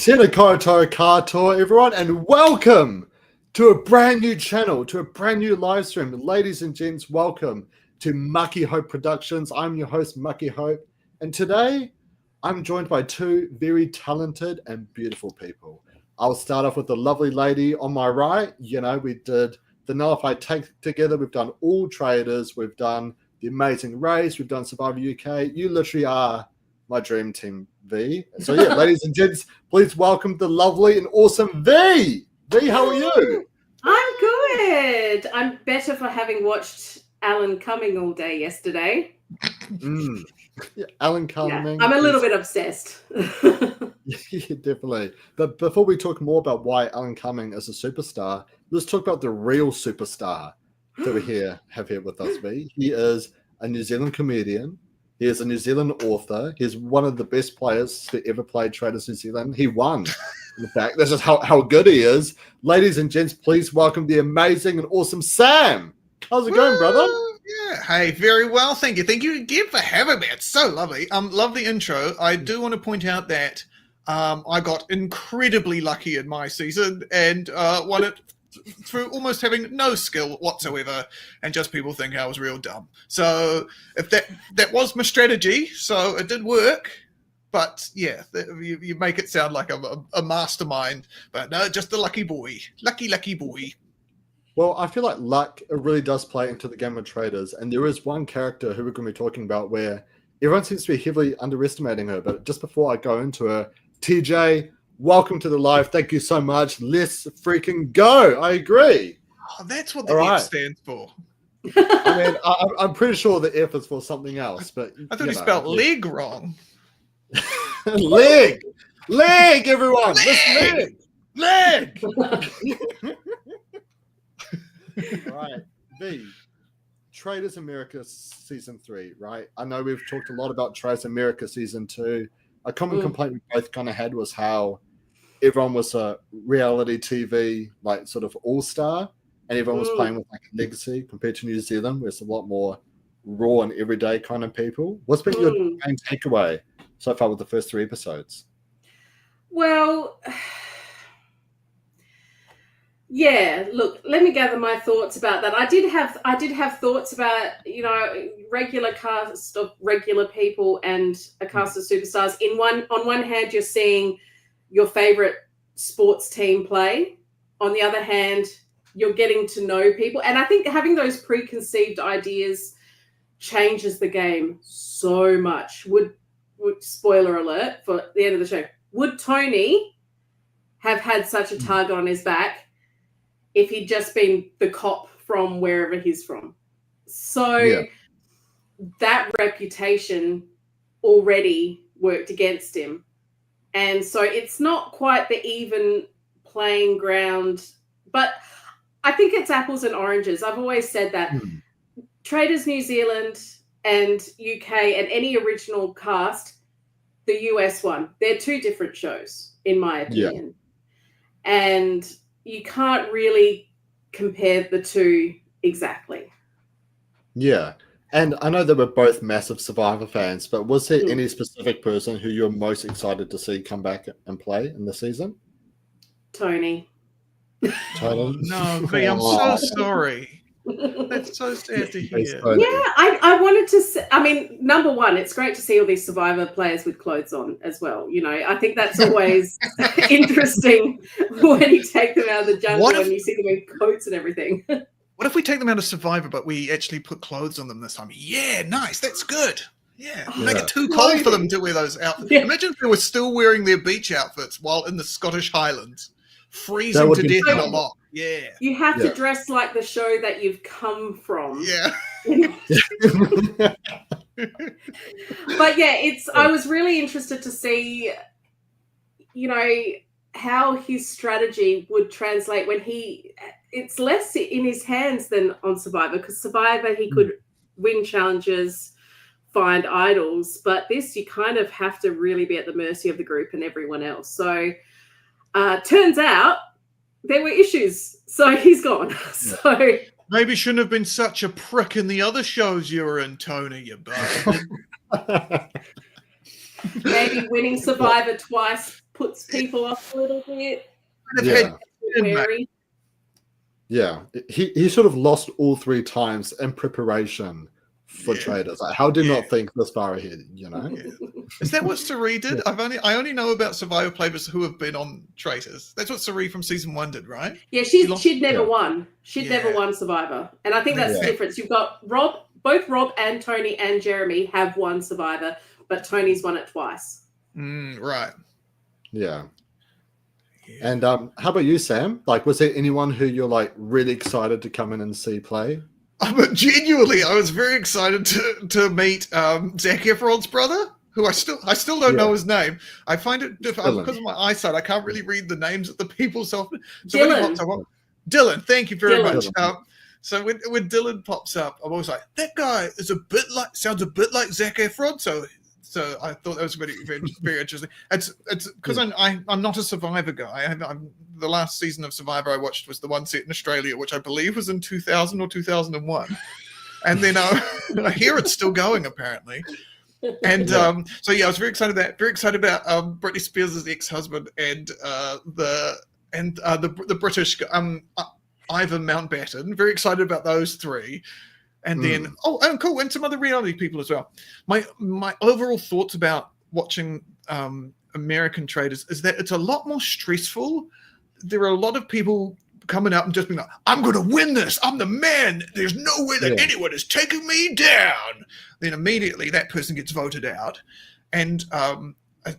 Tēnā koutou katoa, everyone, and welcome to a brand new channel, to a brand new live stream. Ladies and gents, welcome to Mucky Hope Productions. I'm your host, Mucky Hope, and today I'm joined by two very talented and beautiful people. I'll start off with the lovely lady on my right. You know, we did the Nullify Take together. We've done all Traitors. We've done The Amazing Race. We've done Survivor UK. You literally are my dream team, V. So yeah, ladies and gents, please welcome the lovely and awesome V. V, how are you? I'm good. I'm better for having watched Alan Cumming all day yesterday. Yeah, Alan Cumming. Yeah, I'm a little bit obsessed. Yeah, definitely. But before we talk more about why Alan Cumming is a superstar, let's talk about the real superstar that we have here with us, V. He is a New Zealand comedian. He is a New Zealand author. He's one of the best players to ever play Traitors New Zealand. He won. In fact, this is how good he is. Ladies and gents, please welcome the amazing and awesome Sam. How's it going, brother? Yeah, hey, very well, thank you. Thank you again for having me. It's so lovely. Love the intro. I do want to point out that I got incredibly lucky in my season and won it through almost having no skill whatsoever, and just people think I was real dumb. So if that was my strategy, so it did work. But yeah, you make it sound like I'm a mastermind, but no, just a lucky boy, lucky boy. Well, I feel like luck really does play into the game of Traitors, and there is one character who we're going to be talking about where everyone seems to be heavily underestimating her. But just before I go into her, TJ, welcome to the live. Thank you so much. Let's freaking go. I agree. Oh, that's what the F stands for. I mean, I'm pretty sure the F is for something else, but I thought he spelled leg wrong. leg, everyone. Leg. Right, V. Traitors America Season 3, right? I know we've talked a lot about Traitors America Season 2. A common complaint we both kind of had was how everyone was a reality TV, like sort of all-star, and everyone was playing with like a legacy compared to New Zealand, where it's a lot more raw and everyday kind of people. What's been your main takeaway so far with the first 3 episodes? Well, yeah, look, let me gather my thoughts about that. I did have thoughts about, you know, regular cast of regular people and a cast of superstars. On one hand, you're seeing your favorite sports team play. On the other hand, you're getting to know people. And I think having those preconceived ideas changes the game so much. Would spoiler alert for the end of the show, would Tony have had such a target on his back if he'd just been the cop from wherever he's from? So that reputation already worked against him. And so it's not quite the even playing ground, but I think it's apples and oranges. I've always said that. Traitors New Zealand and UK and any original cast, the US one, they're 2 different shows, in my opinion. Yeah. And you can't really compare the 2 exactly. Yeah. And I know that we're both massive Survivor fans, but was there any specific person who you're most excited to see come back and play in the season? Tony. No, V, I'm so sorry. That's so sad to hear. Yeah, I wanted to say, I mean, number one, it's great to see all these Survivor players with clothes on as well. You know, I think that's always interesting when you take them out of the jungle and you see them in coats and everything. What if we take them out of Survivor, but we actually put clothes on them this time? Yeah, nice. That's good. Yeah, make it too cold for them to wear those outfits. Yeah. Imagine if they were still wearing their beach outfits while in the Scottish Highlands, freezing to death in a lot. Yeah. You have to dress like the show that you've come from. Yeah. But yeah, I was really interested to see, you know, how his strategy would translate when it's less in his hands than on Survivor, because Survivor, he could win challenges, find idols, but this, you kind of have to really be at the mercy of the group and everyone else. So turns out there were issues, so he's gone. So maybe shouldn't have been such a prick in the other shows you were in, Tony, you bastard. Maybe winning Survivor twice puts people off a little bit. Yeah. Wary. Yeah, he sort of lost all 3 times in preparation for Traitors. Like, how did not think this far ahead? You know, is that what Sari did? I only know about Survivor players who have been on Traitors. That's what Sari from season 1 did, right? Yeah, she'd never won. She'd Yeah. never won Survivor, and I think that's the Yeah. difference. You've got both Rob and Tony and Jeremy have won Survivor, but Tony's won it twice. Right. Yeah. And how about you, Sam? Like, was there anyone who you're like really excited to come in and see play? But genuinely, I was very excited to meet Zac Efron's brother, who I still don't know his name. I find it difficult because of my eyesight. I can't really read the names of the people so often. So when he pops up, Dylan, thank you very much. So when Dylan pops up, I'm always like, that guy is sounds a bit like Zac Efron. So I thought that was very, very, very interesting. It's because I'm not a Survivor guy. The last season of Survivor I watched was the one set in Australia, which I believe was in 2000 or 2001. And then I hear it's still going apparently. And so I was very excited about Britney Spears' ex-husband and the British Ivan Mountbatten. Very excited about those 3. And then, cool, and some other reality people as well. My overall thoughts about watching American Traitors is that it's a lot more stressful. There are a lot of people coming out and just being like, I'm going to win this. I'm the man. There's no way that anyone is taking me down. Then immediately that person gets voted out. And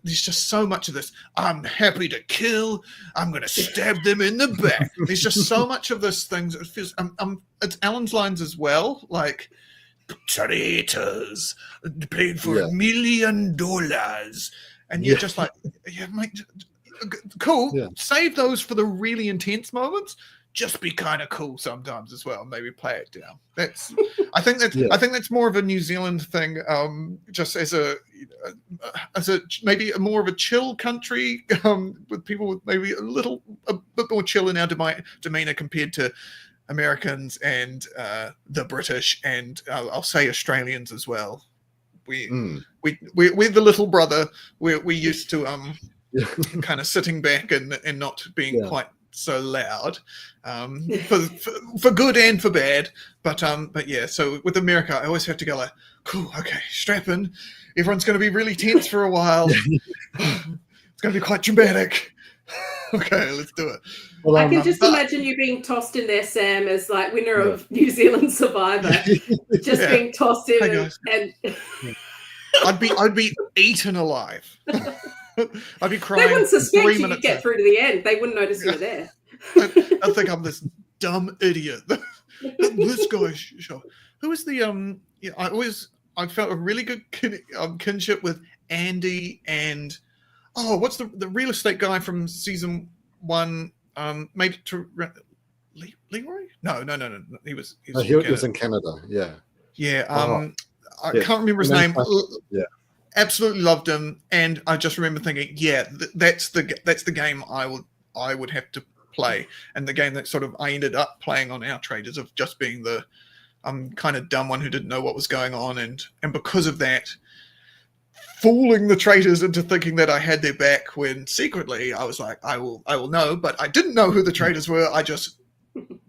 there's just so much of this. I'm happy to kill. I'm going to stab them in the back. There's just so much of this thing. It feels, it's Alan's lines as well. Like, traitors paid for $1 million. And you're just like, mate, cool. Yeah. Save those for the really intense moments. Just be kind of cool sometimes as well. Maybe play it down. I think that's more of a New Zealand thing. Just as a maybe more of a chill country with people with maybe a bit more chill in our demeanor compared to Americans and the British and I'll say Australians as well. We're the little brother. We're used to kind of sitting back and not being quite so loud, for good and for bad. But yeah, so with America, I always have to go like, cool, okay, strap in. Everyone's going to be really tense for a while. It's going to be quite dramatic. Okay, let's do it. Well, I can just imagine you being tossed in there, Sam, as like winner of New Zealand Survivor, just being tossed in, and I'd be eaten alive. I'd be crying. They wouldn't suspect 3 you minutes. Get through to the end. They wouldn't notice you were there. I think I'm this dumb idiot. This guy. Who was the I felt a really good kinship with Andy and what's the real estate guy from season 1? Made it to Leroy? No. He was in Canada. Yeah. Yeah. I can't remember his name. Yeah. Absolutely loved him, and I just remember thinking, that's the game I would have to play, and the game that sort of I ended up playing on our Traitors of just being the kind of dumb one who didn't know what was going on, and because of that, fooling the Traitors into thinking that I had their back when secretly I was like, I will know, but I didn't know who the Traitors were. I just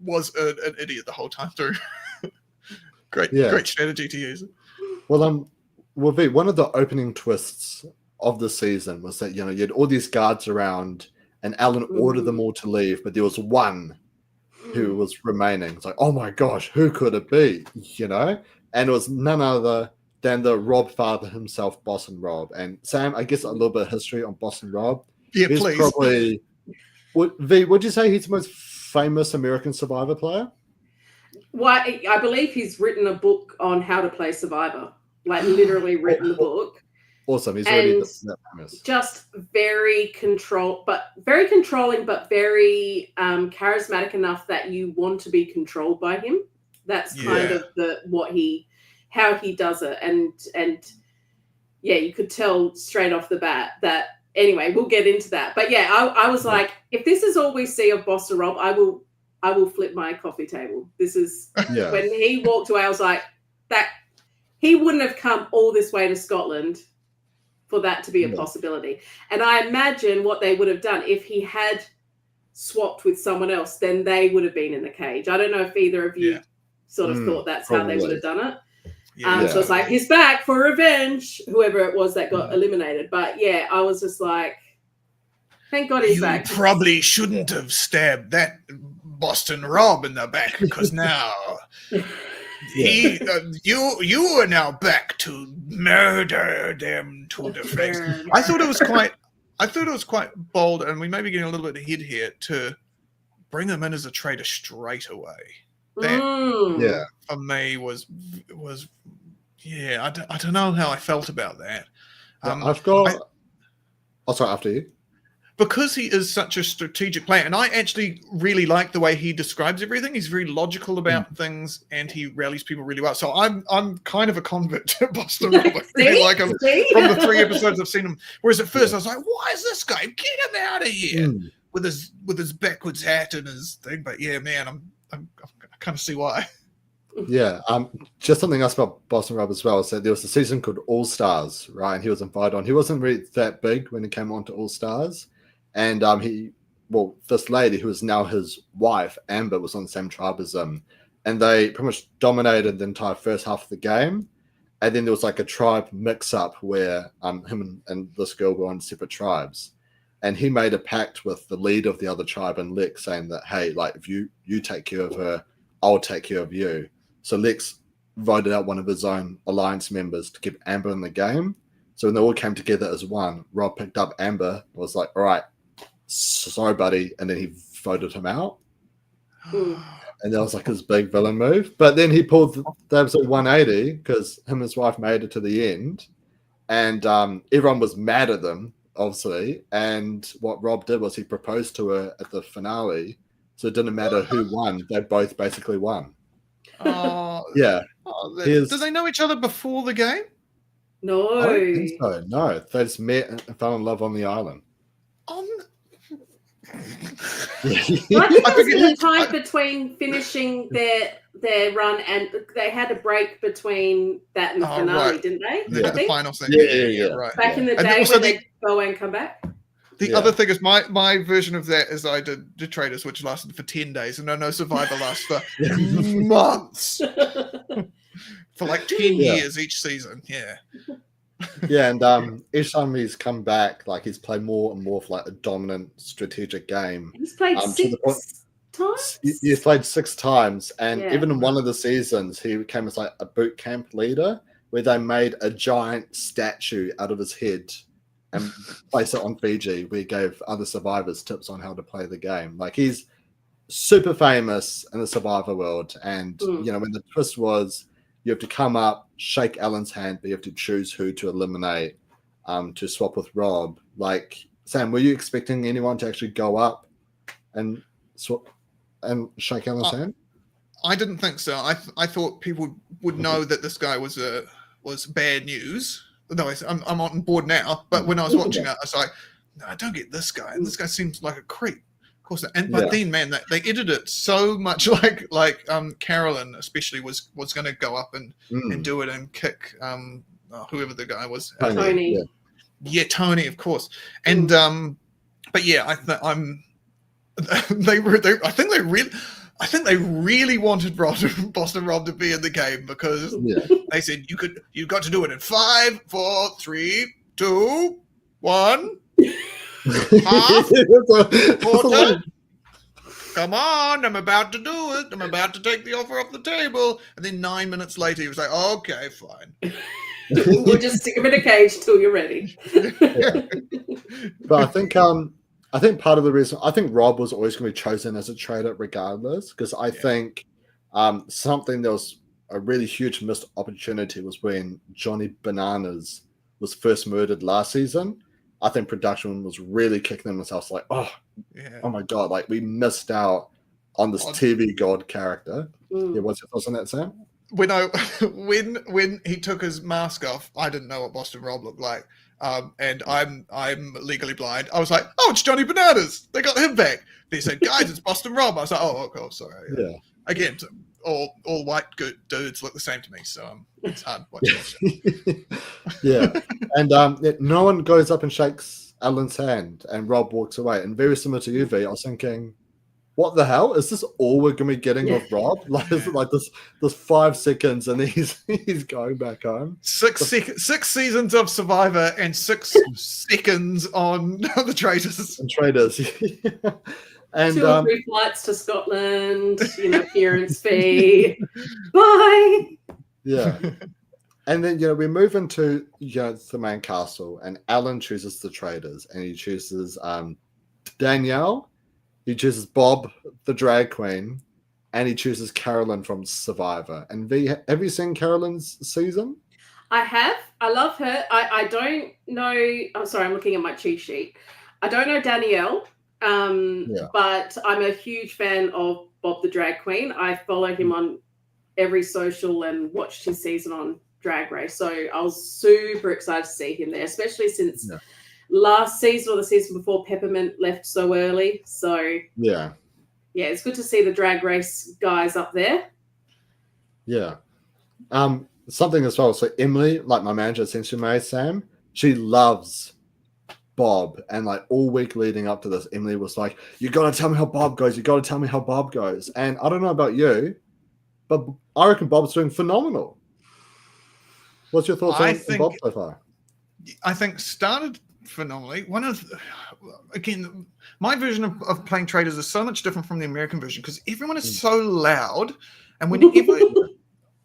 was an idiot the whole time through. Great strategy to use. Well, V, one of the opening twists of the season was that, you had all these guards around and Alan ordered them all to leave, but there was one who was remaining. It's like, oh my gosh, who could it be? And it was none other than the Rob father himself, Boss and Rob. And Sam, I guess a little bit of history on Boss and Rob. Yeah, he's please. Probably, V, would you say he's the most famous American Survivor player? Well, I believe he's written a book on how to play Survivor. Like literally written the book. Awesome. He's already that famous. Just very controlling, but very very charismatic enough that you want to be controlled by him. That's kind of how he does it. And you could tell straight off the bat that anyway, we'll get into that. But I was like, if this is all we see of Boss and Rob, I will flip my coffee table. This is when he walked away, I was like, that he wouldn't have come all this way to Scotland for that to be a Yeah. possibility. And I imagine what they would have done if he had swapped with someone else, then they would have been in the cage. I don't know if either of you sort of thought that's how they would have done it. So it's like, he's back for revenge, whoever it was that got eliminated. But yeah, I was just like, thank God he's back. You probably shouldn't have stabbed that Boston Rob in the back, because now you are now back to murder them to the face. I thought it was quite bold, and we may be getting a little bit ahead here, to bring him in as a traitor straight away. That for me was I don't know how I felt about that. Sorry, after you. Because he is such a strategic player, and I actually really like the way he describes everything. He's very logical about things, and he rallies people really well. So I'm kind of a convert to Boston Rob. I really like him from the 3 episodes I've seen him. Whereas at first I was like, "Why is this guy? Get him out of here!" With his backwards hat and his thing. But yeah, man, I kind of see why. Yeah, just something else about Boston Rob as well. So there was a season called All Stars, right? And he was invited on. He wasn't really that big when he came on to All Stars. And this lady who is now his wife, Amber, was on the same tribe as him, and they pretty much dominated the entire first half of the game. And then there was like a tribe mix-up where him and this girl were on separate tribes, and he made a pact with the leader of the other tribe and Lex, saying that, hey, like, if you take care of her, I'll take care of you. So Lex voted out one of his own alliance members to keep Amber in the game. So when they all came together as one, Rob picked up Amber and was like, all right, sorry, buddy. And then he voted him out. And that was like his big villain move. But then he pulled the episode 180 because him and his wife made it to the end. And everyone was mad at them, obviously. And what Rob did was he proposed to her at the finale. So it didn't matter who won. They both basically won. Yeah. Do they know each other before the game? No. I don't think so. No. They just met and fell in love on the island. I think there was a time between finishing their run, and they had a break between that and the finale, didn't they? The final thing. Yeah, right. Back in the day when they go and come back. The other thing is my version of that is I did the Traitors, which lasted for 10 days, and I know Survivor lasts for months. For like 10 years each season. Yeah. Yeah, and each time he's come back, like, he's played more and more of like a dominant strategic game. He's played 6 times? He's played 6 times, and even in one of the seasons, he became as like a boot camp leader, where they made a giant statue out of his head and placed it on Fiji, where he gave other survivors tips on how to play the game. Like, he's super famous in the Survivor world, and you know, when the twist was, you have to come up, shake Alan's hand, but you have to choose who to eliminate to swap with Rob. Like, Sam, were you expecting anyone to actually go up and swap and shake Alan's hand? I didn't think so. I thought people would know that this guy was bad news. No, I'm on board now. But when I was watching it, I was like, no, I don't get this guy. And this guy seems like a creep. Of course. But then, man, they edited it so much like Carolyn especially was going to go up and do it and kick whoever the guy was. Tony. Yeah, Tony, of course. And but yeah, I think they really wanted Boston Rob to be in the game, because they said you got to do it in 5, 4, 3, 2, 1. Half, quarter. Come on, I'm about to do it. I'm about to take the offer off the table. And then 9 minutes later, he was like, okay, fine. We'll just stick him in a cage till you're ready. But I think part of the reason, I think Rob was always going to be chosen as a traitor regardless, because I think something that was a really huge missed opportunity was when Johnny Bananas was first murdered last season. I think production was really kicking themselves like, oh my God, like, we missed out on this TV god character. Yeah, what's your thoughts on that, Sam? When he took his mask off, I didn't know what Boston Rob looked like. And I'm legally blind. I was like, oh, it's Johnny Bananas. They got him back. They said, guys, it's Boston Rob. I was like, oh, sorry. Yeah. Again, all white good dudes look the same to me, so it's hard watching that shit. Yeah, and no one goes up and shakes Alan's hand, and Rob walks away. And very similar to you, V, I was thinking, what the hell is this? All we're gonna be getting of Rob? Like, is it like this 5 seconds, and he's going back home. 6 seasons of Survivor and 6 seconds on the Traitors. And Traitors. And 2 or 3 flights to Scotland, appearance fee. Bye. Yeah. And then, we move into, the main castle, and Alan chooses the Traitors, and he chooses Danielle, he chooses Bob, the drag queen, and he chooses Carolyn from Survivor. And V, have you seen Carolyn's season? I have. I love her. I don't know. I'm sorry, I'm looking at my cheat sheet. I don't know Danielle, but I'm a huge fan of Bob the drag queen. I follow him on every social and watched his season on Drag Race. So I was super excited to see him there, especially since last season or the season before Peppermint left so early. So yeah, it's good to see the Drag Race guys up there. Yeah. Something as well. So Emily, like my manager since she married Sam, she loves Bob. And like all week leading up to this, Emily was like, you got to tell me how Bob goes. You got to tell me how Bob goes. And I don't know about you, but I reckon Bob's doing phenomenal. What's your thoughts on Bob so far? I think started phenomenally. Again, my version of playing Traitors is so much different from the American version because everyone is so loud. And whenever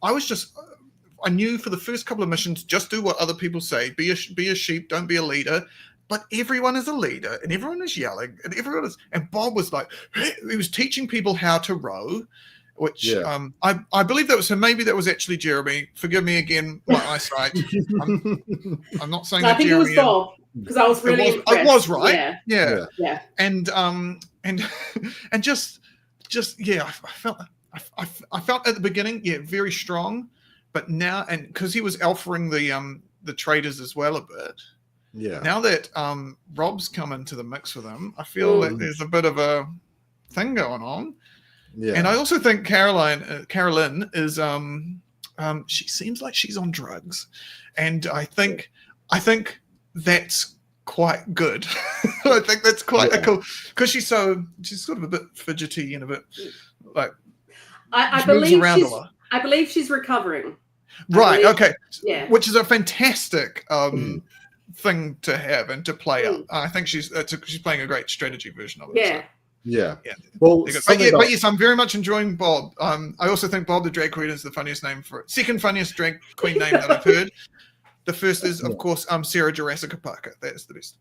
I knew for the first couple of missions, just do what other people say. Be a sheep, don't be a leader. But everyone is a leader, and everyone is yelling, and Bob was like, he was teaching people how to row, which I believe that was him. Maybe that was actually Jeremy. Forgive me again, my eyesight. I'm not saying that I think Jeremy. It was Bob because I was really impressed. I was right. Yeah. And just I felt at the beginning, very strong, but now, and because he was alphaing the Traitors as well a bit. Yeah. Now that Rob's come into the mix with him, I feel that there's a bit of a thing going on. Yeah. And I also think Carolyn is she seems like she's on drugs, and I think that's quite good. I think that's quite a cool because she's sort of a bit fidgety and a bit like I believe she's recovering. Right. Okay. Yeah. Which is a fantastic thing to have and to play up. I think she's playing a great strategy version of it. Yeah. So. Yeah. Well, but yes, I'm very much enjoying Bob. I also think Bob the drag queen is the funniest name second funniest drag queen name that I've heard. The first is, of course, Sarah Jurassica Parker. That is the best.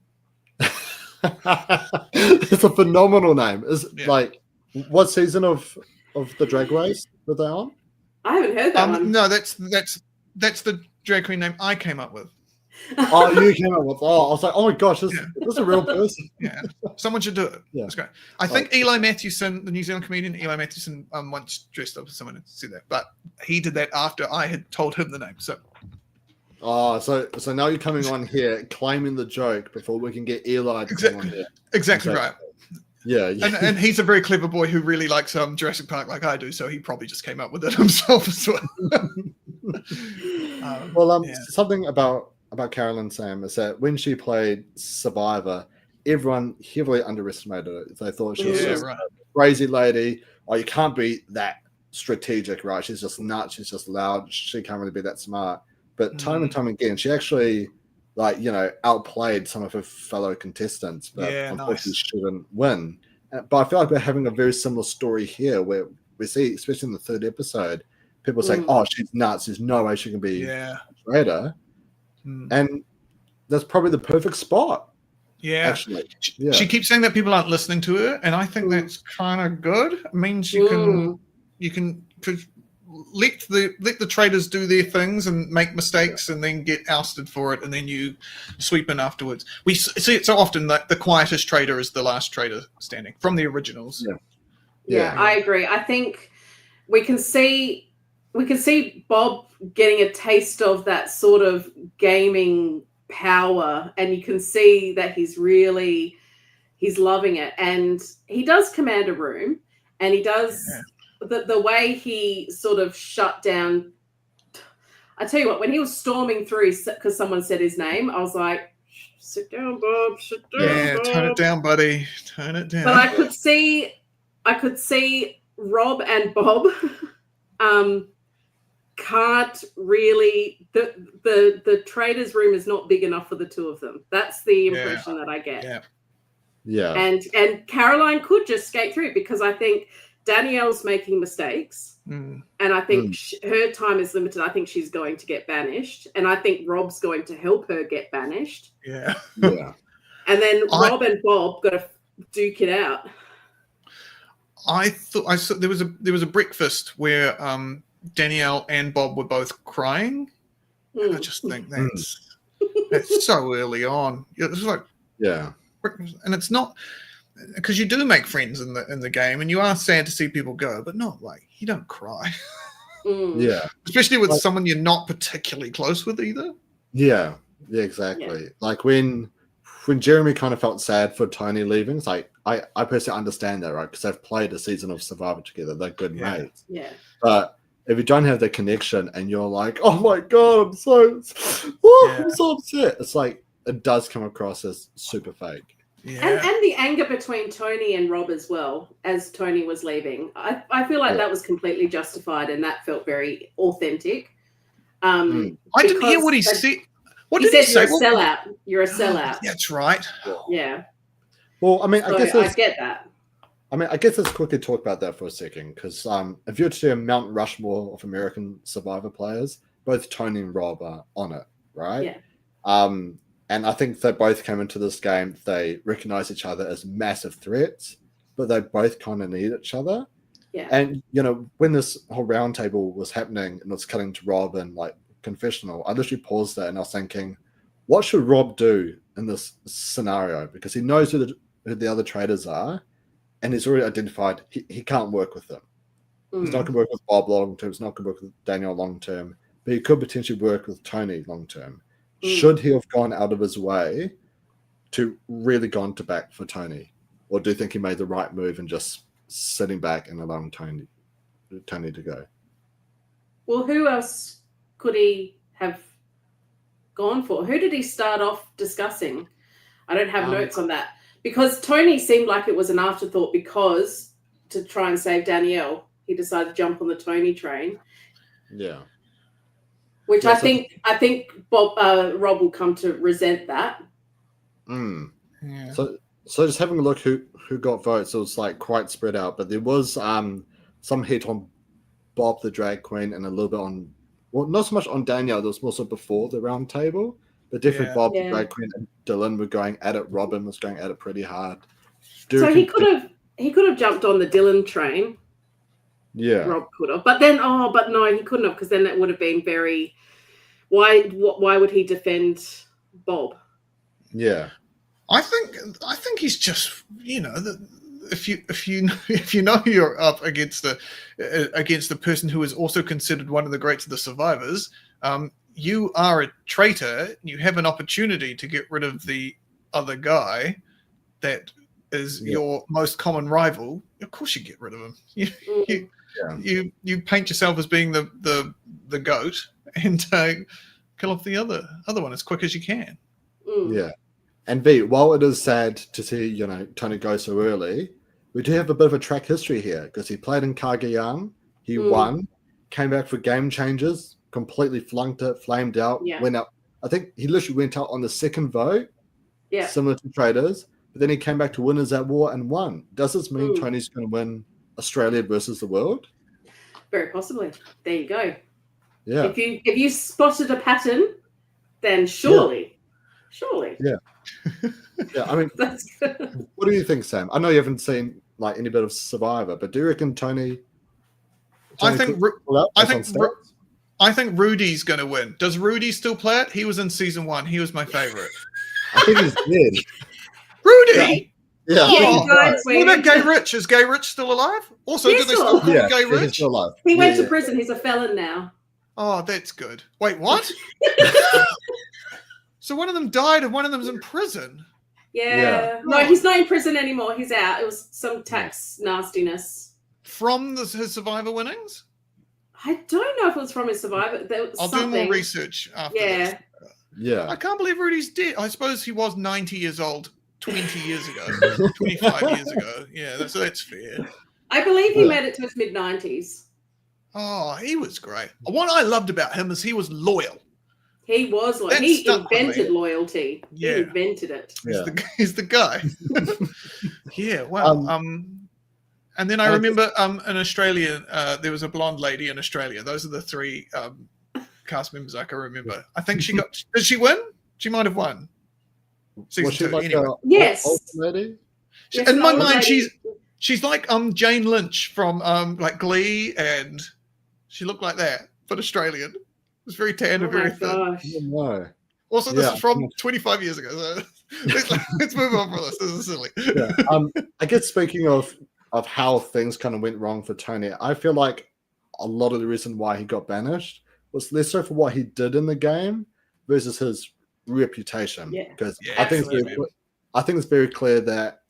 It's a phenomenal name. Like, what season of the Drag Race were they on? I haven't heard that one. No, that's the drag queen name I came up with. Oh, you came up with. Oh, I was like, oh my gosh, this is a real person. Yeah, someone should do it. Yeah, that's great. I think Eli Mathewson, the New Zealand comedian Eli Mathewson, once dressed up as someone and said that, but he did that after I had told him the name. So. Oh, so now you're coming on here claiming the joke before we can get Eli to come on here. Exactly right. Yeah. And he's a very clever boy who really likes Jurassic Park like I do, so he probably just came up with it himself as well. Something about Carolyn Sam is that when she played Survivor, everyone heavily underestimated it. They thought she was just a crazy lady. Oh, you can't be that strategic, right? She's just nuts. She's just loud. She can't really be that smart. But time and time again, she actually, outplayed some of her fellow contestants. But unfortunately, she didn't win. But I feel like we're having a very similar story here, where we see, especially in the 3rd episode, people saying, "Oh, she's nuts. There's no way she can be a traitor." And that's probably the perfect spot. Yeah, actually, she keeps saying that people aren't listening to her, and I think that's kind of good. It means you can let the traitors do their things and make mistakes and then get ousted for it, and then you sweep in afterwards. We see it so often that the quietest traitor is the last traitor standing from the originals. Yeah, I agree. I think we can see Bob getting a taste of that sort of gaming power, and you can see that he's loving it, and he does command a room, and he does the way he sort of shut down. I tell you what, when he was storming through because someone said his name, I was like, "Sit down, Bob. Sit down, Yeah, Bob. turn it down, buddy. Turn it down." But I could see Rob and Bob can't really the Traitors room is not big enough for the two of them. That's the impression that I get. Yeah. And Caroline could just skate through because I think Danielle's making mistakes, and I think her time is limited. I think she's going to get banished, and I think Rob's going to help her get banished. Yeah. And then Rob and Bob got to duke it out. I thought there was a breakfast where Danielle and Bob were both crying. I just think that's so early on. It's like and it's not because you do make friends in the game, and you are sad to see people go, but not like you don't cry. Especially with someone you're not particularly close with either. Yeah, exactly. Like when Jeremy kind of felt sad for Tony leaving, it's like I personally understand that, right? Because they've played a season of Survivor together. They're good mates. Yeah. But if you don't have the connection and you're like, oh my God, I'm so upset. It's like, it does come across as super fake. Yeah. And the anger between Tony and Rob as well, as Tony was leaving. I feel like that was completely justified and that felt very authentic. I didn't hear what he said. What he did said? He say? You're a sellout. You're a sellout. That's right. Yeah. Well, I mean, so I get that. I mean, I guess let's quickly talk about that for a second, because if you were to do a Mount Rushmore of American Survivor players, both Tony and Rob are on it, right? Yeah. And I think they both came into this game, they recognize each other as massive threats, but they both kind of need each other. Yeah. And, when this whole round table was happening and it was cutting to Rob and like confessional, I literally paused there and I was thinking, what should Rob do in this scenario? Because he knows who the other traitors are, and he's already identified he can't work with them. He's not going to work with Bob long term. He's not going to work with Daniel long term, but he could potentially work with Tony long term. Should he have gone out of his way to really gone to back for Tony, or do you think he made the right move and just sitting back and allowing Tony to go? Well, who else could he have gone for? Who did he start off discussing? I don't have notes on that. Because Tony seemed like it was an afterthought because to try and save Danielle, he decided to jump on the Tony train. Yeah. Which I think Rob will come to resent that. Yeah. So just having a look who got votes, it was like quite spread out, but there was some hit on Bob the drag queen and a little bit on, well, not so much on Danielle. There was more so before the round table. But definitely Bob the drag queen and Dylan were going at it. Robin was going at it pretty hard. So he could have jumped on the Dylan train. Yeah, Rob could have, but no, he couldn't have, because then that would have been very. Why would he defend Bob? Yeah, I think he's just if you know you're up against the person who is also considered one of the greats of the survivors. You are a traitor. You have an opportunity to get rid of the other guy that is your most common rival. Of course, you get rid of him. You paint yourself as being the goat and kill off the other one as quick as you can. Yeah, and V, while it is sad to see Tony go so early, we do have a bit of a track history here because he played in Cagayan, he won, came back for Game Changers. Completely flunked it, flamed out, went out. I think he literally went out on the second vote, similar to Traitors, but then he came back to Winners at War and won. Does this mean Tony's going to win Australia versus the world? Very possibly. There you go. Yeah. If you spotted a pattern, then surely. Yeah. Yeah. I mean, that's good. What do you think, Sam? I know you haven't seen like any bit of Survivor, but do you reckon Tony I think Rudy's going to win. Does Rudy still play it? He was in season 1. He was my favorite. I think he's dead. Rudy? Yeah. What about Gay Rich? Is Gay Rich still alive? Also, do they still call him Gay Rich? He's still alive. He went to prison. He's a felon now. Oh, that's good. Wait, what? So one of them died and one of them's in prison? Yeah. No, he's not in prison anymore. He's out. It was some tax nastiness. from his Survivor winnings? I don't know if it was from his Survivor. There was I'll something. do more research after this. Yeah. Yeah. I can't believe Rudy's dead. I suppose he was 90 years old 20 years ago, 25 years ago. Yeah, that's fair. I believe he made it to his mid-90s. Oh, he was great. What I loved about him is he was loyal. He was loyal. That He stuck with invented me. loyalty. Yeah. He invented it. He's the guy. Yeah, wow. And then I remember in Australia, there was a blonde lady in Australia. Those are the three cast members I can remember. I think she got. Did she win? She might have won. Season Was she 2. like Anyway. Yes. old lady? Yes, In my an old mind, lady. she's like Jane Lynch from like Glee, and she looked like that, but Australian. It was very tan and very thin. Gosh. No. Also, this is from 25 years ago. So let's move on from this. This is silly. Yeah. I guess speaking of how things kind of went wrong for Tony, I feel like a lot of the reason why he got banished was less so for what he did in the game versus his reputation. Yeah. Because Yeah, I think absolutely. it's very clear that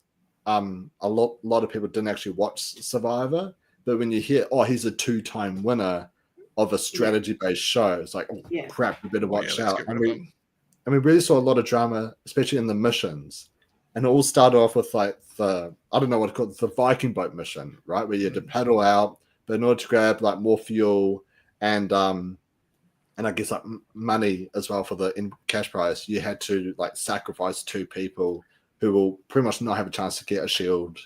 a lot of people didn't actually watch Survivor, but when you hear, oh, he's a 2-time winner of a strategy-based show, it's like, oh, crap, we better watch out. And we really saw a lot of drama, especially in the missions. And it all started off with like I don't know what it's called, the Viking boat mission, right? Where you had to paddle out, but in order to grab like more fuel and I guess like money as well for the cash prize, you had to like sacrifice 2 people who will pretty much not have a chance to get a shield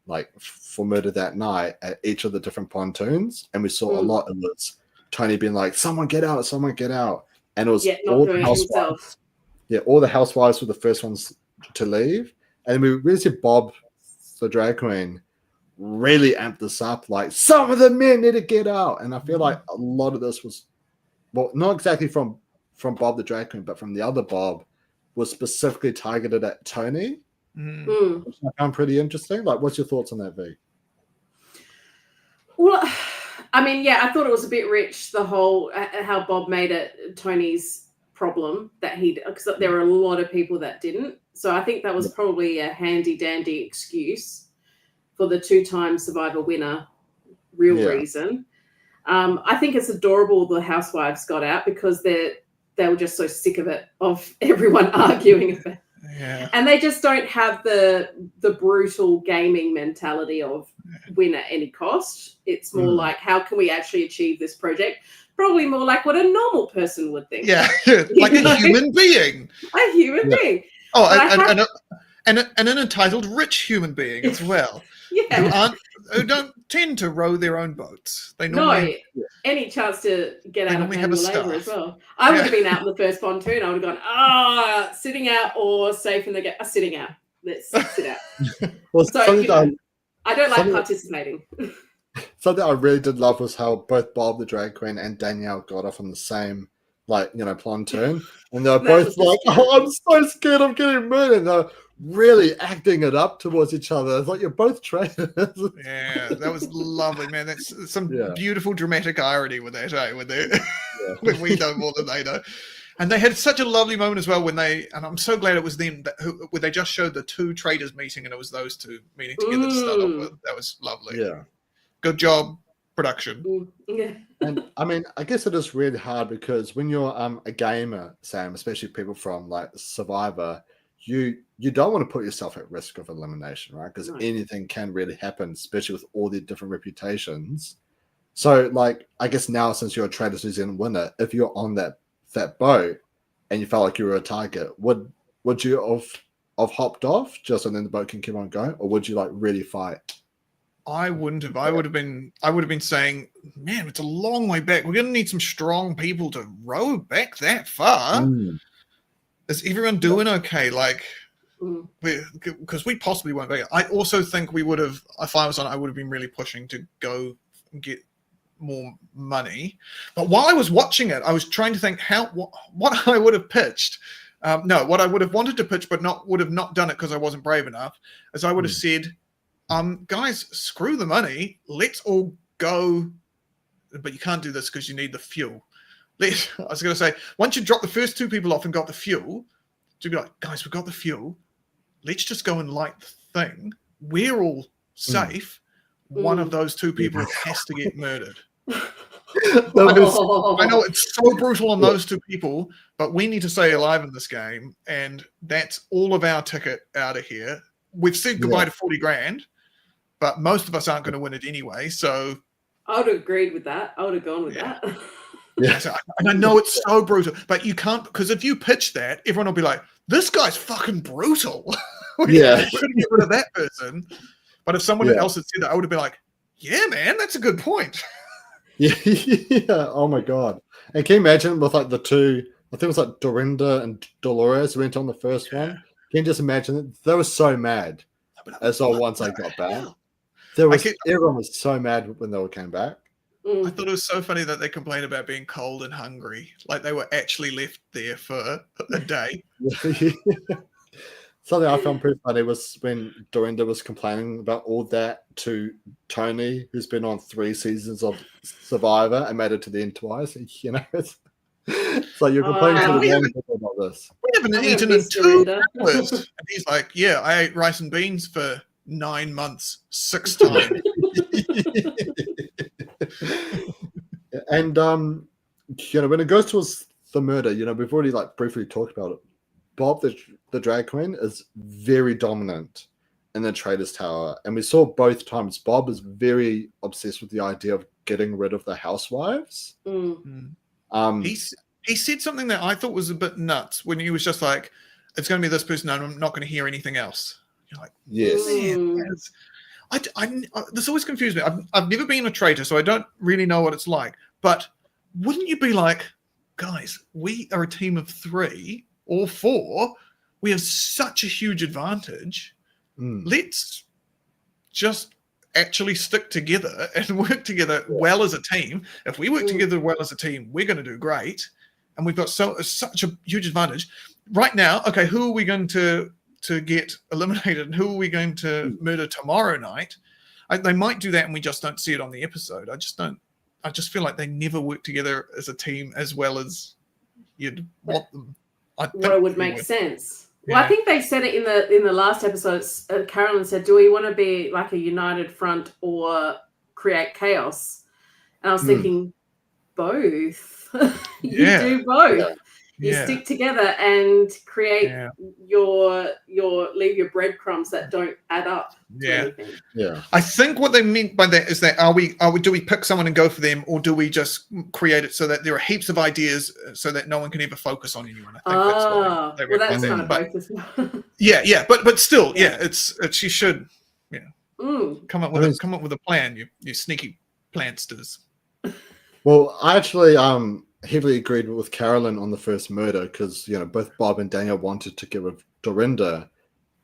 like for murder that night at each of the different pontoons. And we saw a lot of this Tony being like, someone get out, and it was all the housewives. Yeah, all the housewives were the first ones to leave, and we really see Bob the drag queen really amped this up, like some of the men need to get out. And I feel like a lot of this was, well, not exactly from Bob the drag queen, but from the other Bob, was specifically targeted at Tony, which I found pretty interesting. Like, what's your thoughts on that, V? Well, I mean, yeah, I thought it was a bit rich, the whole how Bob made it Tony's problem that because there were a lot of people that didn't. So I think that was probably a handy dandy excuse for the 2-time Survivor winner reason. I think it's adorable the housewives got out because they were just so sick of it, of everyone arguing about it. Yeah. And they just don't have the brutal gaming mentality of win at any cost. It's more like, how can we actually achieve this project? Probably more like what a normal person would think. Yeah, like a human being. A human being. Oh, and an entitled rich human being as well. Yeah. Who don't tend to row their own boats. They normally any chance to get out of have a manual labor as well. I would have been out in the first pontoon. I would have gone, sitting out or safe in the game. Sitting out. Let's sit out. Well, So, I don't like participating. Something I really did love was how both Bob the drag queen and Danielle got off on the same, pontoon, and they're both like, "Oh, I'm so scared of getting murdered." And they're really acting it up towards each other. It's like, you're both traitors. Yeah, that was lovely, man. That's some beautiful dramatic irony with that, when we know more than they know. And they had such a lovely moment as well when and I'm so glad it was them where they just showed the 2 traitors meeting, and it was those 2 meeting together to start off with. That was lovely. Yeah. Good job, production. Yeah. And I mean, I guess it is really hard because when you're a gamer, Sam, especially people from like Survivor, you don't want to put yourself at risk of elimination, right? Because anything can really happen, especially with all the different reputations. So, like, I guess now since you're a Traitors New Zealand winner, if you're on that boat and you felt like you were a target, would you have hopped off just so then the boat can keep on going, or would you like really fight? I wouldn't have. I would have been saying, man, it's a long way back. We're going to need some strong people to row back that far. Is everyone doing okay? Like, because we possibly won't be. I also think we would have, if I was on, I would have been really pushing to go and get more money. But while I was watching it, I was trying to think what I would have pitched. What I would have wanted to pitch, but would have not done it because I wasn't brave enough, is I would have said, guys, screw the money. Let's all go. But you can't do this because you need the fuel. I was going to say, once you drop the first 2 people off and got the fuel, to be like, guys, we've got the fuel. Let's just go and light the thing. We're all safe. one of those two people has to get murdered. Oh. I know it's so brutal on those two people, but we need to stay alive in this game, and that's all of our ticket out of here. We've said goodbye to 40 grand, but most of us aren't going to win it anyway. So I would have agreed with that. I would have gone with that. Yeah. And I know it's so brutal, but you can't, because if you pitch that, everyone will be like, "This guy's fucking brutal." Yeah. We're going to get rid of that person. But if someone else had said that, I would have been like, "Yeah, man, that's a good point." Yeah. Oh my god. And can you imagine with like the two? I think it was like Dorinda and Dolores who went on the first one. Can you just imagine it? They were so mad as well once I got back. Everyone was so mad when they all came back. I thought it was so funny that they complained about being cold and hungry, like they were actually left there for a day. Something I found pretty funny was when Dorinda was complaining about all that to Tony, who's been on 3 seasons of Survivor and made it to the end twice. You know, it's like you're complaining to the wrong people about this. We haven't eaten in 2 hours. And he's like, "Yeah, I ate rice and beans for 9 months, 6 times." And you know, when it goes towards the murder, you know, we've already like briefly talked about it. Bob, the drag queen, is very dominant in the Traitors Tower, and we saw both times Bob is very obsessed with the idea of getting rid of the housewives. He said something that I thought was a bit nuts when he was just like, "It's going to be this person, and I'm not going to hear anything else." You're like, yes. This always confused me. I've never been a traitor, so I don't really know what it's like. But wouldn't you be like, "Guys, we are a team of 3 or 4. We have such a huge advantage. Let's just actually stick together and work together well as a team. If we work together well as a team, we're going to do great. And we've got such a huge advantage right now. Okay, who are we going to get eliminated, and who are we going to murder tomorrow night?" They might do that, and we just don't see it on the episode. I just feel like they never work together as a team as well as you'd want them. What would make sense. Well, I think they said it in the last episode. Carolyn said, "Do we want to be like a united front or create chaos?" And I was thinking, both. You do both. You stick together and create your leave your breadcrumbs that don't add up to anything. Yeah. I think what they meant by that is that do we pick someone and go for them, or do we just create it so that there are heaps of ideas so that no one can ever focus on anyone? I think that's what that's kind of both as well. Yeah, but still, it's she should come up with a plan. You sneaky plantsters. Well, I actually heavily agreed with Carolyn on the first murder because, you know, both Bob and Daniel wanted to get rid of Dorinda.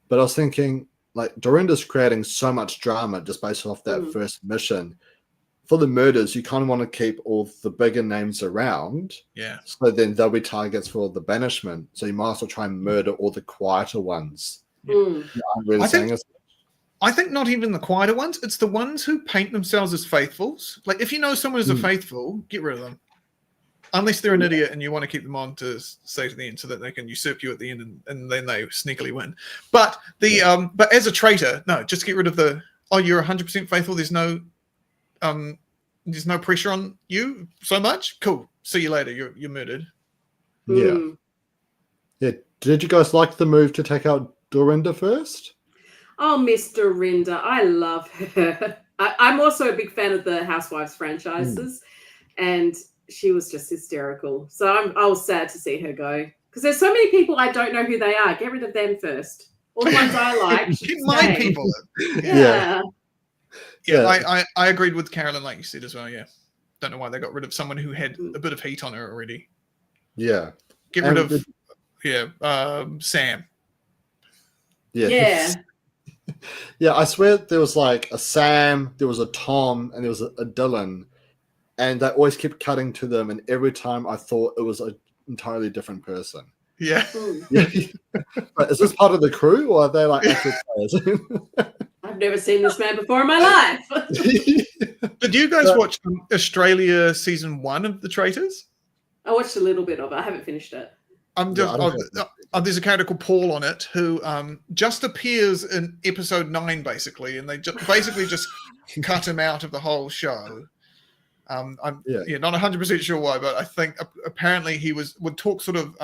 But I was thinking, like, Dorinda's creating so much drama just based off that first mission. For the murders, you kind of want to keep all the bigger names around. Yeah. So then they'll be targets for the banishment. So you might as well try and murder all the quieter ones. I think not even the quieter ones. It's the ones who paint themselves as faithfuls. Like, if you know someone is a faithful, get rid of them. Unless they're an idiot and you want to keep them on to stay to the end so that they can usurp you at the end and then they sneakily win. But but as a traitor, no, just get rid of you're 100% faithful. There's no pressure on you so much. Cool. See you later. You're murdered. Yeah. Yeah. Did you guys like the move to take out Dorinda first? Oh, Miss Dorinda. I love her. I'm also a big fan of the Housewives franchises. And she was just hysterical. So I was sad to see her go. Because there's so many people I don't know who they are. Get rid of them first. All the ones I like. Keep my people. Yeah. I agreed with Carolyn, like you said as well. Yeah. Don't know why they got rid of someone who had a bit of heat on her already. Yeah. Get rid of Sam. Yeah. Yeah, I swear there was like a Sam, there was a Tom, and there was a Dylan. And they always kept cutting to them, and every time I thought it was an entirely different person. Yeah. But is this part of the crew, or are they like actual players? I've never seen this man before in my life. Did you guys watch Australia season 1 of The Traitors? I watched a little bit of it. I haven't finished it. There's a character called Paul on it who just appears in episode 9, basically, and they basically just cut him out of the whole show. I'm not 100% sure why, but I think apparently he would talk sort of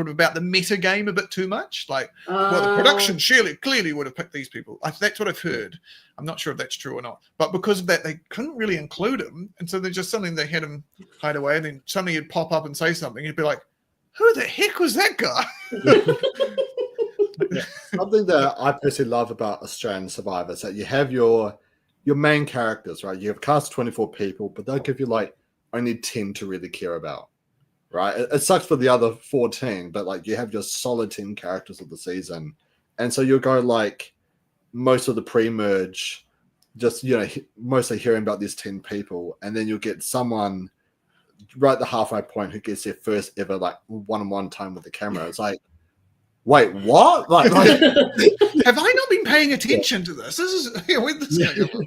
about the meta game a bit too much. Like, well, the production clearly would have picked these people. That's what I've heard. I'm not sure if that's true or not. But because of that, they couldn't really include him, and so they had him hide away, and then suddenly he'd pop up and say something. He'd be like, "Who the heck was that guy?" Something that I personally love about Australian Survivor is that you have your main characters, right? You have cast 24 people, but they'll give you like only 10 to really care about, right? It sucks for the other 14, but like you have your solid 10 characters of the season. And so you'll go like most of the pre-merge, just, mostly hearing about these 10 people. And then you'll get someone right at the halfway point who gets their first ever like one-on-one time with the camera. It's like, wait, what? Like have I not been paying attention to this? This is where this going on?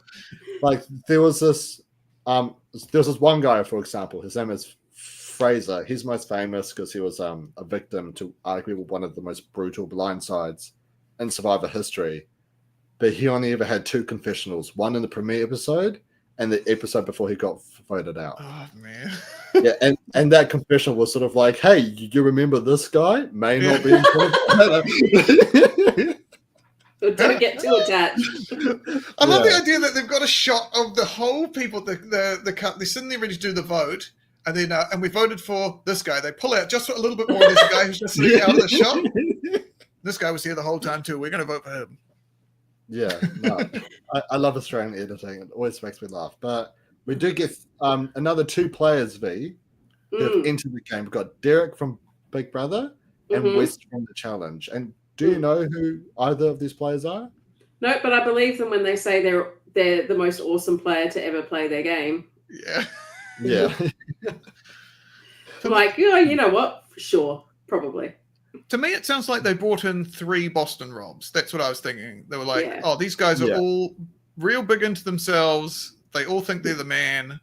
Like there was this one guy, for example. His name is Fraser. He's most famous because he was a victim to arguably one of the most brutal blindsides in Survivor history. But he only ever had 2 confessionals, one in the premiere episode and the episode before he got voted out. Oh man. Yeah, and that confession was sort of like, hey, you remember this guy? May not be important. Don't get too attached. I love the idea that they've got a shot of the whole people. They're sitting there ready to do the vote, and then and we voted for this guy. They pull out just a little bit more. There's a guy who's just sitting out of the shot. This guy was here the whole time too. We're going to vote for him. Yeah, no, I love Australian editing. It always makes me laugh. But we do get another 2 players, V, who have entered the game. We've got Derek from Big Brother and West from The Challenge. And do you know who either of these players are? No, but I believe them when they say they're the most awesome player to ever play their game. Yeah. Yeah. I'm like, you know what? Sure, probably. To me, it sounds like they brought in 3 Boston Robs. That's what I was thinking. They were like, oh, these guys are all real big into themselves. They all think they're the man.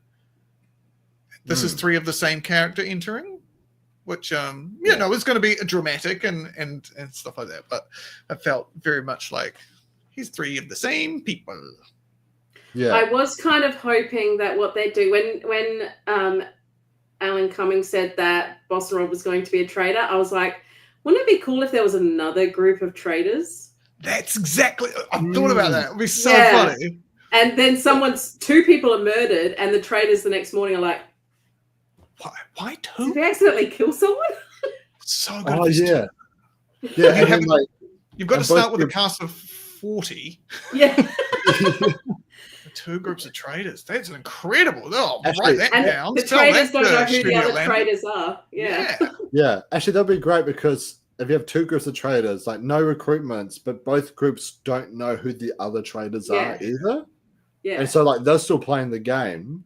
This is 3 of the same character entering, which, is going to be dramatic and stuff like that. But I felt very much like he's 3 of the same people. Yeah. I was kind of hoping that what they do when Alan Cumming said that Boston Rob was going to be a traitor, I was like, wouldn't it be cool if there was another group of traitors? That's exactly. I thought about that. It would be so funny. And then 2 people are murdered, and the traitors the next morning are like, Why 2? Did they accidentally kill someone? So good. Oh yeah. Yeah. You and you've got to start with a cast of 40. Yeah. 2 groups of traitors. That's incredible. Oh, actually, write that down. The traitors don't know who the other traitors are. Yeah. Yeah. Actually, that'd be great because if you have 2 groups of traitors, like no recruitments, but both groups don't know who the other traitors are either. Yeah. And so like they're still playing the game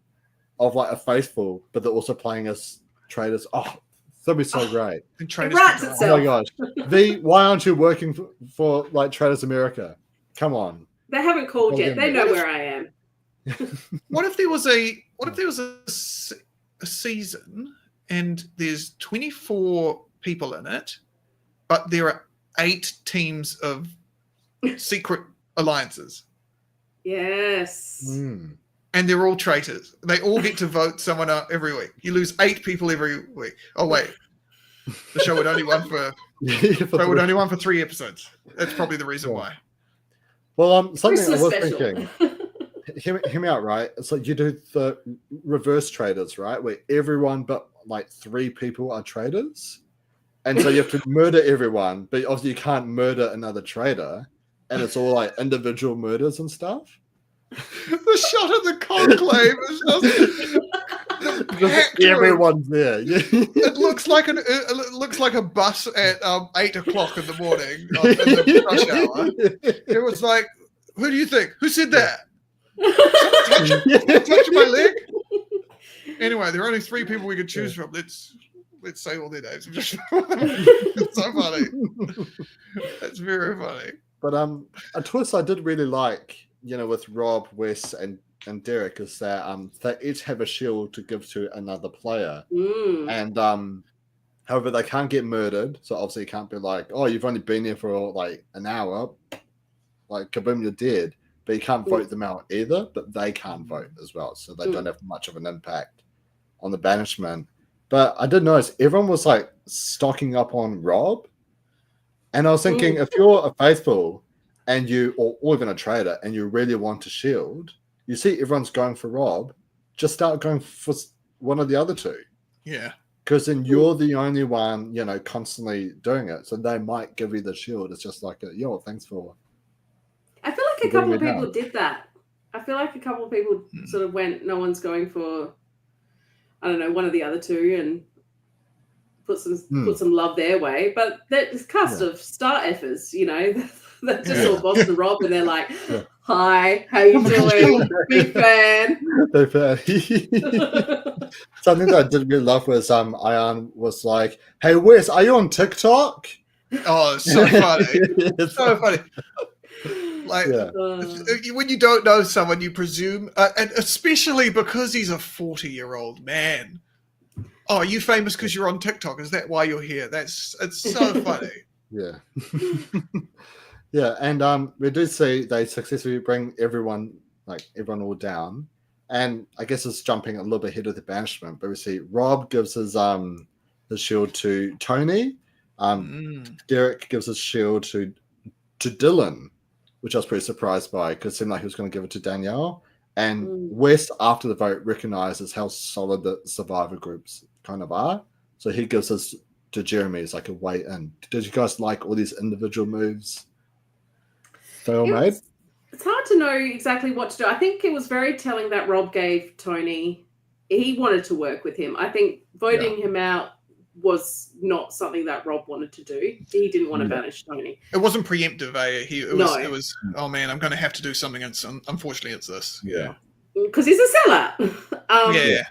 of like a faithful, but they're also playing as traitors. Oh, that'd be so great. It writes Oh itself. my gosh. V, why aren't you working for like Traitors America? Come on. They haven't called yet. They know where I am. What if there was a season and there's 24 people in it, but there are 8 teams of secret alliances? Yes. Mm. And they're all traitors. They all get to vote someone out every week. You lose 8 people every week. Oh wait, the show would only run for 3 episodes. That's probably the reason why. Well, something Christmas I was special. thinking. Hear me out, right? It's like you do the reverse traitors, right? Where everyone but like 3 people are traitors. And so you have to murder everyone, but obviously you can't murder another traitor. And it's all like individual murders and stuff. The shot of the conclave is just everyone's there. Yeah. It looks like a bus at 8 o'clock in the morning in the rush hour. It was like, who do you think? Who said that? Touch my leg. Anyway, there are only 3 people we could choose from. Let's say all their names. It's so funny. That's very funny. But a twist I did really like, with Rob, Wes, and Derek is that they each have a shield to give to another player. Mm. And However, they can't get murdered, so obviously it can't be like, oh, you've only been there for like an hour, like kaboom, you're dead. But you can't vote them out either, but they can't vote as well, so they don't have much of an impact on the banishment. But I did notice everyone was like stocking up on Rob, and I was thinking, if you're a faithful and or even a traitor, and you really want a shield, you see everyone's going for Rob, just start going for one of the other two. Yeah. Because then you're the only one, constantly doing it. So they might give you the shield. It's just like, yo, thanks for. I feel like a couple of people did that. I feel like a couple of people sort of went, no one's going for, I don't know, one of the other two, and put some love their way. But there's cast of star effers, that just all Boston Rob, and they're like, hi, how you doing? Big fan. Big fan. Something that I did really love was Ian was like, hey, Wes, are you on TikTok? Oh, it's so funny. It's so funny. Like, when you don't know someone, you presume, and especially because he's a 40-year-old man. Oh, are you famous because you're on TikTok? Is that why you're here? It's so funny. Yeah. Yeah, and we do see they successfully bring everyone all down. And I guess it's jumping a little bit ahead of the banishment, but we see Rob gives his shield to Tony. Derek gives his shield to Dylan, which I was pretty surprised by, because it seemed like he was going to give it to Danielle. And Wes, after the vote, recognizes how solid the survivor groups kind of are. So he gives us to Jeremy as like a way in. Did you guys like all these individual moves they all made? It's hard to know exactly what to do. I think it was very telling that Rob gave Tony, he wanted to work with him. I think voting him out was not something that Rob wanted to do. He didn't want to banish Tony. It wasn't preemptive, eh? It was, oh man, I'm going to have to do something, and unfortunately it's this. Yeah. Because he's a sellout. Yeah.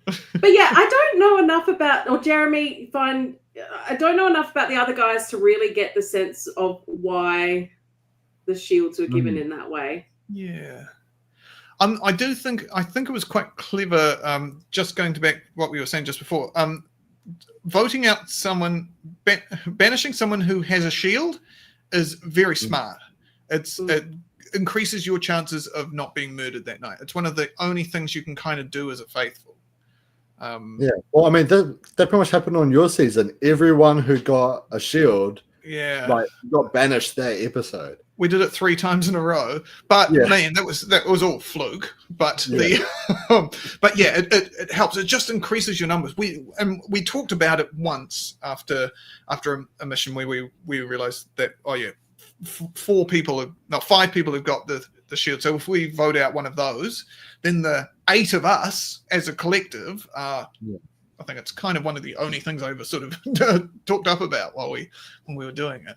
But yeah, I don't know enough about, or Jeremy, I don't know enough about the other guys to really get the sense of why the shields were given in that way. Yeah. I think it was quite clever, just going to back what we were saying just before, voting out someone, banishing someone who has a shield is very smart. It increases your chances of not being murdered that night. It's one of the only things you can kind of do as a faithful. Yeah. Well, I mean, that pretty much happened on your season. Everyone who got a shield got banished that episode. We did it 3 times in a row, but man, that was all fluke. But but yeah, it helps. It just increases your numbers. We talked about it once after a mission where we realized that 5 people have got the shield. So if we vote out one of those, then the 8 of us as a collective are. I think it's kind of one of the only things I ever sort of talked up about when we were doing it.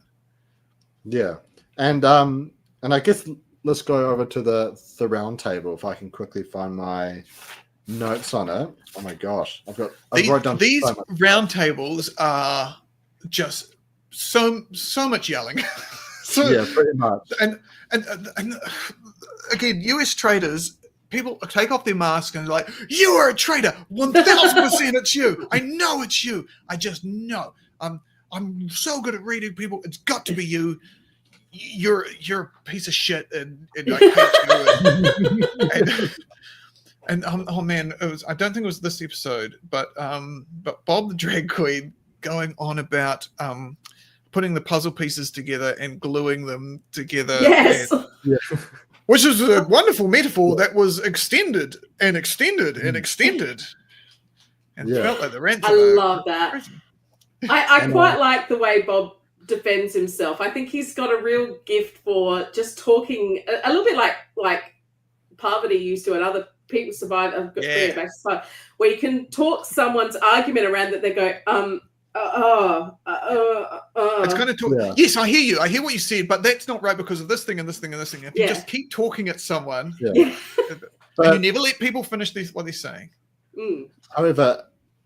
Yeah. And I guess let's go over to the round table if I can quickly find my notes on it. Oh my gosh, I wrote down these round tables are just so much yelling. Yeah, pretty much. And again, US traitors, people take off their mask and like, you are a traitor, 1000%. It's you. I know it's you. I just know. I'm so good at reading people. It's got to be you. You're a piece of shit, and I hate you. And oh man, I don't think it was this episode, but Bob the drag queen going on about putting the puzzle pieces together and gluing them together. Yes. Which is a wonderful metaphor that was extended and extended and extended, and felt like the rant. I love that. I quite like the way Bob defends himself. I think he's got a real gift for just talking a little bit like Parvati used to, and other people survive. Where you can talk someone's argument around that they go, It's kind of talk. Yeah. Yes, I hear you. I hear what you said, but that's not right because of this thing and this thing and this thing. If you just keep talking at someone, and you never let people finish what they're saying. However,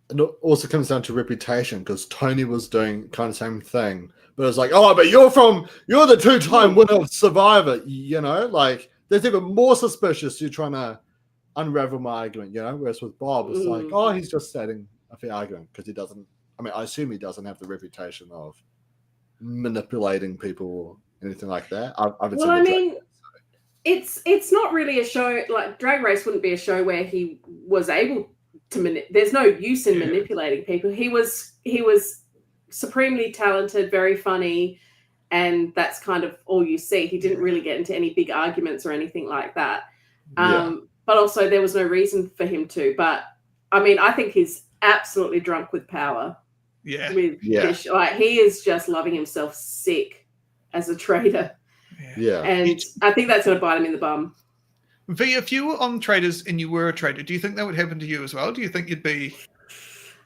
it also comes down to reputation, because Tony was doing kind of the same thing, but it's like, oh, but you're the 2-time winner of Survivor, like there's even more suspicious you're trying to unravel my argument, whereas with Bob, it's like, oh, he's just stating a fair argument because he doesn't I mean, I assume he doesn't have the reputation of manipulating people or anything like that. I haven't Well, seen I the mean, it's not really a show, like Drag Race wouldn't be a show where he was able to there's no use in manipulating people. He was supremely talented, very funny, and that's kind of all you see. He didn't really get into any big arguments or anything like that. But also there was no reason for him to. But I mean, I think he's absolutely drunk with power. Yeah. Like, he is just loving himself sick as a traitor. Yeah. And I think that's going to bite him in the bum. V, if you were on Traitors and you were a traitor, do you think that would happen to you as well? Do you think you'd be...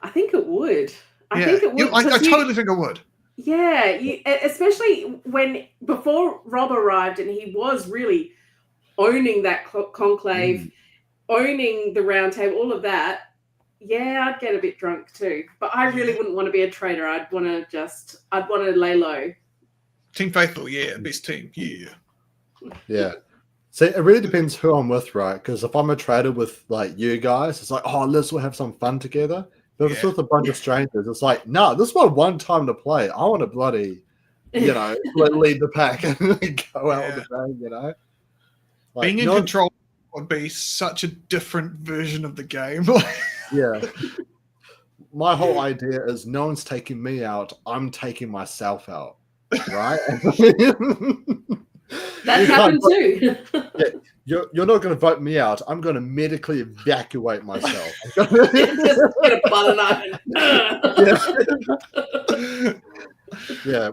I think it would. I think it would. I totally think it would. Yeah, especially before Rob arrived and he was really owning that conclave, owning the round table, all of that. Yeah, I'd get a bit drunk too. But I really wouldn't want to be a traitor. I'd want to lay low. Team Faithful, yeah, best team, yeah. Yeah. See, it really depends who I'm with, right? Because if I'm a traitor with like you guys, it's like, oh, let's all have some fun together. But if it's with a bunch of strangers, it's like, no, this is my one time to play. I want to bloody, lead the pack and go out with the bang, Like, being in control would be such a different version of the game. Yeah. My whole idea is no one's taking me out. I'm taking myself out. Right? That's happened too. You're not going to vote me out. I'm going to medically evacuate myself. Just get a butter knife. Yeah.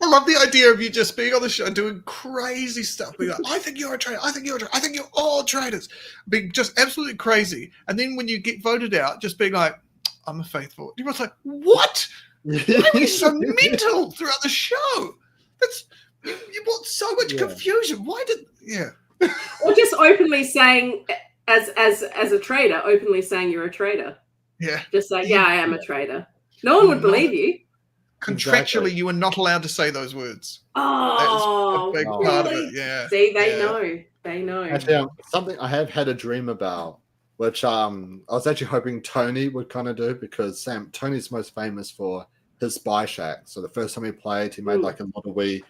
I love the idea of you just being on the show doing crazy stuff. Being like, I think you're a traitor. I think you're a traitor. I think you're all traitors. Being just absolutely crazy. And then when you get voted out, just being like, I'm a faithful. Everyone's like, what? Why were you so mental throughout the show? You brought so much confusion. Why did Or just openly saying as a traitor, openly saying you're a traitor. Yeah. Just say, I am a traitor. No one would believe you. Contractually, you are not allowed to say those words. Oh, that is a big part of it. Yeah. See, they know. They know. Actually, something I have had a dream about, which I was actually hoping Tony would kind of do, because Tony's most famous for his spy shack. So the first time he played, he made like a little wee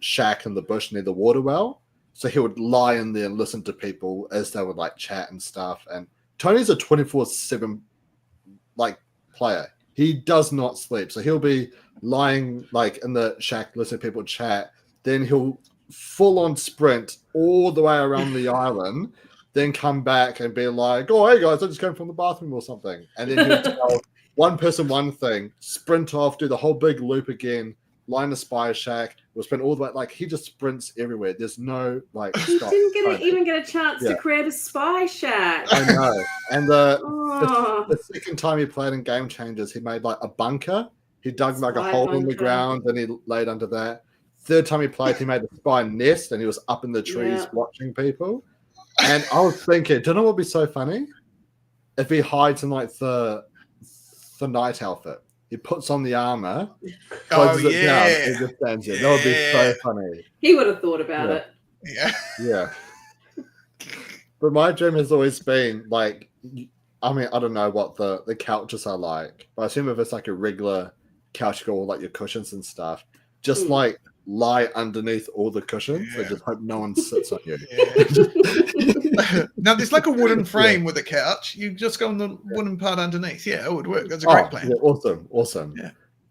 shack in the bush near the water well. So he would lie in there and listen to people as they would like chat and stuff. And Tony's a 24/7 player. He does not sleep. So he'll be lying like in the shack, listening to people chat. Then he'll full on sprint all the way around the island, then come back and be like, oh, hey guys, I just came from the bathroom or something. And then he'll tell one person one thing, sprint off, do the whole big loop again, line the spy shack, we'll spend all the way, like he just sprints everywhere. There's no he stop. Didn't even get a chance to create a spy shack. I know. And the second time he played in Game Changers, he made like a bunker. He dug like a hole in the ground and he laid under that. Third time he played, he made a spy nest and he was up in the trees watching people. And I was thinking, do you know what would be so funny? If he hides in like the night outfit. He puts on the armor, closes it down, and just stands there. That would be so funny. He would have thought about it. Yeah. But my dream has always been like, I mean, I don't know what the couches are like, but I assume if it's like a regular couch, you got all like your cushions and stuff, just like lie underneath all the cushions and just hope no one sits on you. Now there's like a wooden frame with a couch. You just go on the wooden part underneath. Yeah, it would work. That's a great plan. Yeah, awesome.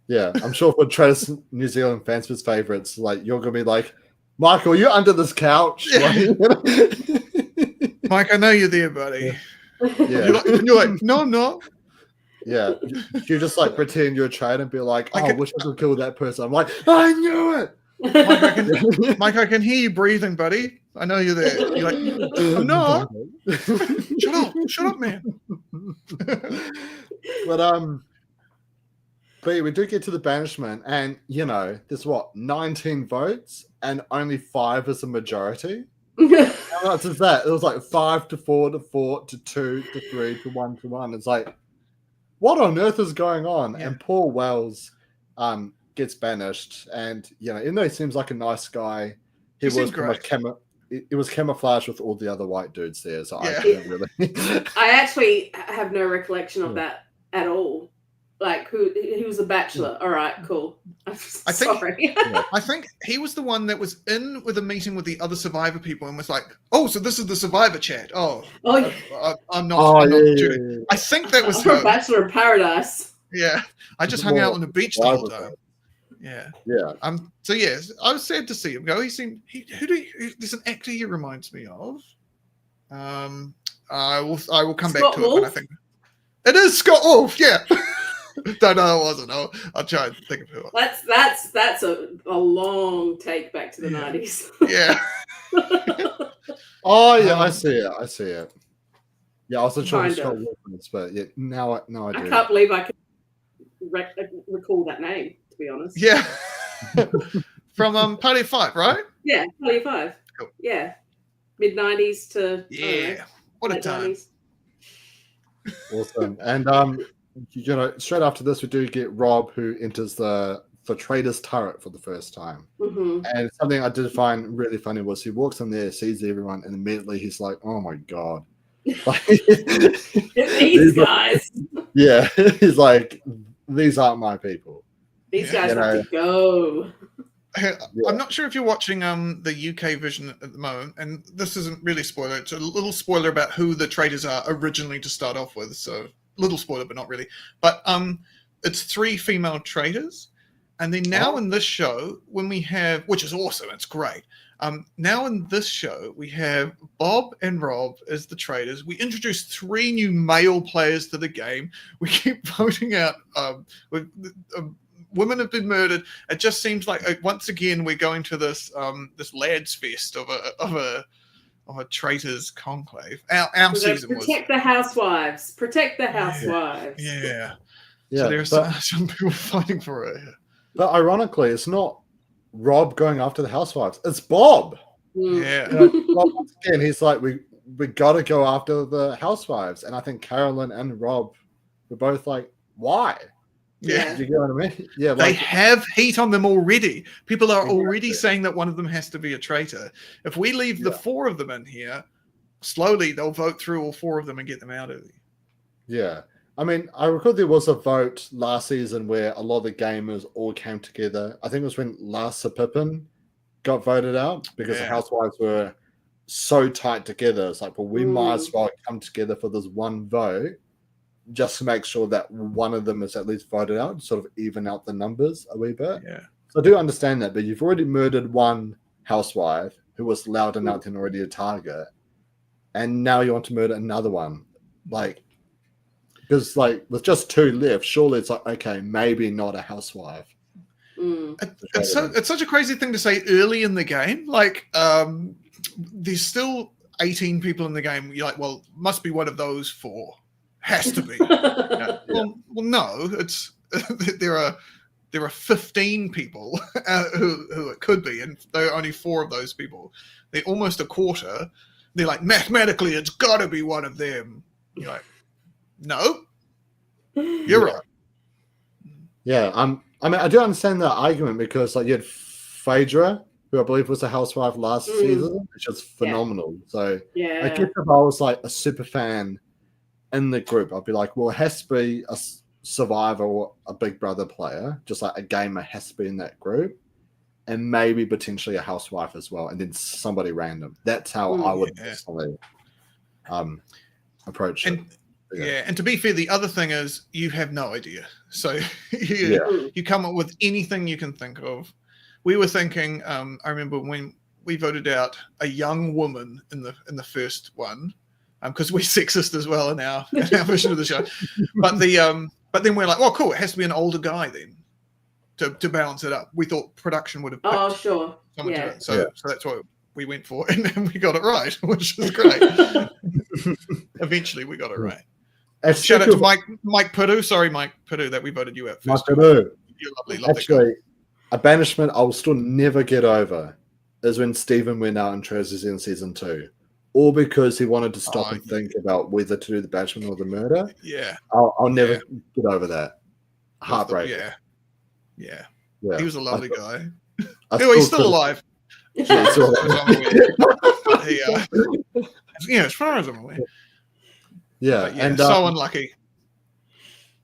Yeah. I'm sure for Traitors New Zealand fans, his favorites, like you're gonna be like, Michael, you're under this couch. Mike, I know you're there, buddy. Yeah. You're like, no, I'm not. Yeah, you just like pretend you're a traitor and be like, I wish I could kill that person. I'm like, I knew it. Mike, I can hear you breathing, buddy. I know you're there. You're like, I'm not. Shut up, man. But we do get to the banishment, and there's 19 votes, and only 5 is a majority. How much is that? It was like 5 to 4 to 4 to 2 to 3 to 1 to 1. It's like, what on earth is going on? Yeah. And poor Wells gets banished, and even though he seems like a nice guy, he was it was camouflaged with all the other white dudes there, so I couldn't really. I actually have no recollection of that at all. Like who? He was a bachelor. All right, cool. I'm sorry. I think he was the one that was in with a meeting with the other Survivor people and was like, "Oh, so this is the Survivor chat. Oh, I'm not. I'm not tuning." I think that was I'm a bachelor in paradise. Yeah, I just hung out on the beach the whole time. Yeah. So yes, I was sad to see him go. He seemed. There's an actor he reminds me of. I will come back to it when I think. It is Scott Wolf. Yeah. Don't know, it wasn't. I'll try and think of who. That's a long take back to the 90s. Yeah. Oh yeah, I see it. Yeah, I wasn't sure Scott Wolf, but yeah, now I do. I can't believe I can recall that name, to be honest. Yeah. From Party of Five, right? Yeah, Party of Five. Cool. Yeah. Mid-90s to what a time. 90s. Awesome. And straight after this we do get Rob, who enters the Traitors turret for the first time. Mm-hmm. And something I did find really funny was he walks in there, sees everyone, and immediately he's like, "Oh my god." Like, these guys. Yeah. He's like, "These aren't my people. These guys have to go." I'm not sure if you're watching the UK version at the moment, and this isn't really spoiler. It's a little spoiler about who the Traitors are originally to start off with. So little spoiler, but not really. But it's 3 female Traitors, and then now in this show, when we have, which is awesome, it's great. Now in this show, we have Bob and Rob as the Traitors. We introduced 3 new male players to the game. We keep voting out. Women have been murdered. It just seems like once again we're going to this this lads fest of a Traitors conclave. Our season was protect the housewives. Protect the housewives. Yeah. So there's some people fighting for it. But ironically, it's not Rob going after the housewives. It's Bob. Yeah. Once again, he's like, we got to go after the housewives, and I think Carolyn and Rob were both like, why? Yeah. You get what I mean? Yeah. They have heat on them already. People are already saying that one of them has to be a traitor. If we leave the 4 of them in here, slowly they'll vote through all 4 of them and get them out of here. Yeah. I mean, I recall there was a vote last season where a lot of the gamers all came together. I think it was when Larsa Pippin got voted out because the housewives were so tight together. It's like, well, we might as well come together for this one vote, just to make sure that one of them is at least voted out, sort of even out the numbers a wee bit. Yeah. So I do understand that, but you've already murdered one housewife who was loud enough and already a target, and now you want to murder another one. Like, because like with just 2 left, surely it's like, okay, maybe not a housewife. It's such a crazy thing to say early in the game. Like, there's still 18 people in the game. You're like, well, must be one of those 4. Has to be. Well, no. It's there are 15 people who it could be, and there are only 4 of those people. They're almost a quarter. They're like, mathematically, it's got to be one of them. You're like, no, you're right. Yeah, I mean, I do understand that argument because like you had Phaedra, who I believe was a housewife last season, which is phenomenal. So I guess if I was like a super fan in the group, I'd be like, well, it has to be a Survivor or a Big Brother player, just like a gamer has to be in that group, and maybe potentially a housewife as well, and then somebody random. That's how I would personally approach it. And to be fair, the other thing is you have no idea. So you come up with anything you can think of. We were thinking, I remember when we voted out a young woman in the first one, because we're sexist as well in our version of the show. But then we're like, well, cool, it has to be an older guy then to balance it up. We thought production would have picked sure. someone to do it. So that's what we went for, and then we got it right, which is great. Eventually we got it right. Shout out to Mike Purdue. Sorry, Mike Purdue, that we voted you out first. Mike Purdue. You're lovely. Actually, a banishment I will still never get over is when Stephen went out in Traitors in season 2. All because he wanted to stop and think about whether to do the banishment or the murder. Yeah. I'll never get over that. Heartbreak. Yeah. He was a lovely guy. Anyway, he's still alive. As far as I'm aware. Yeah, and so unlucky.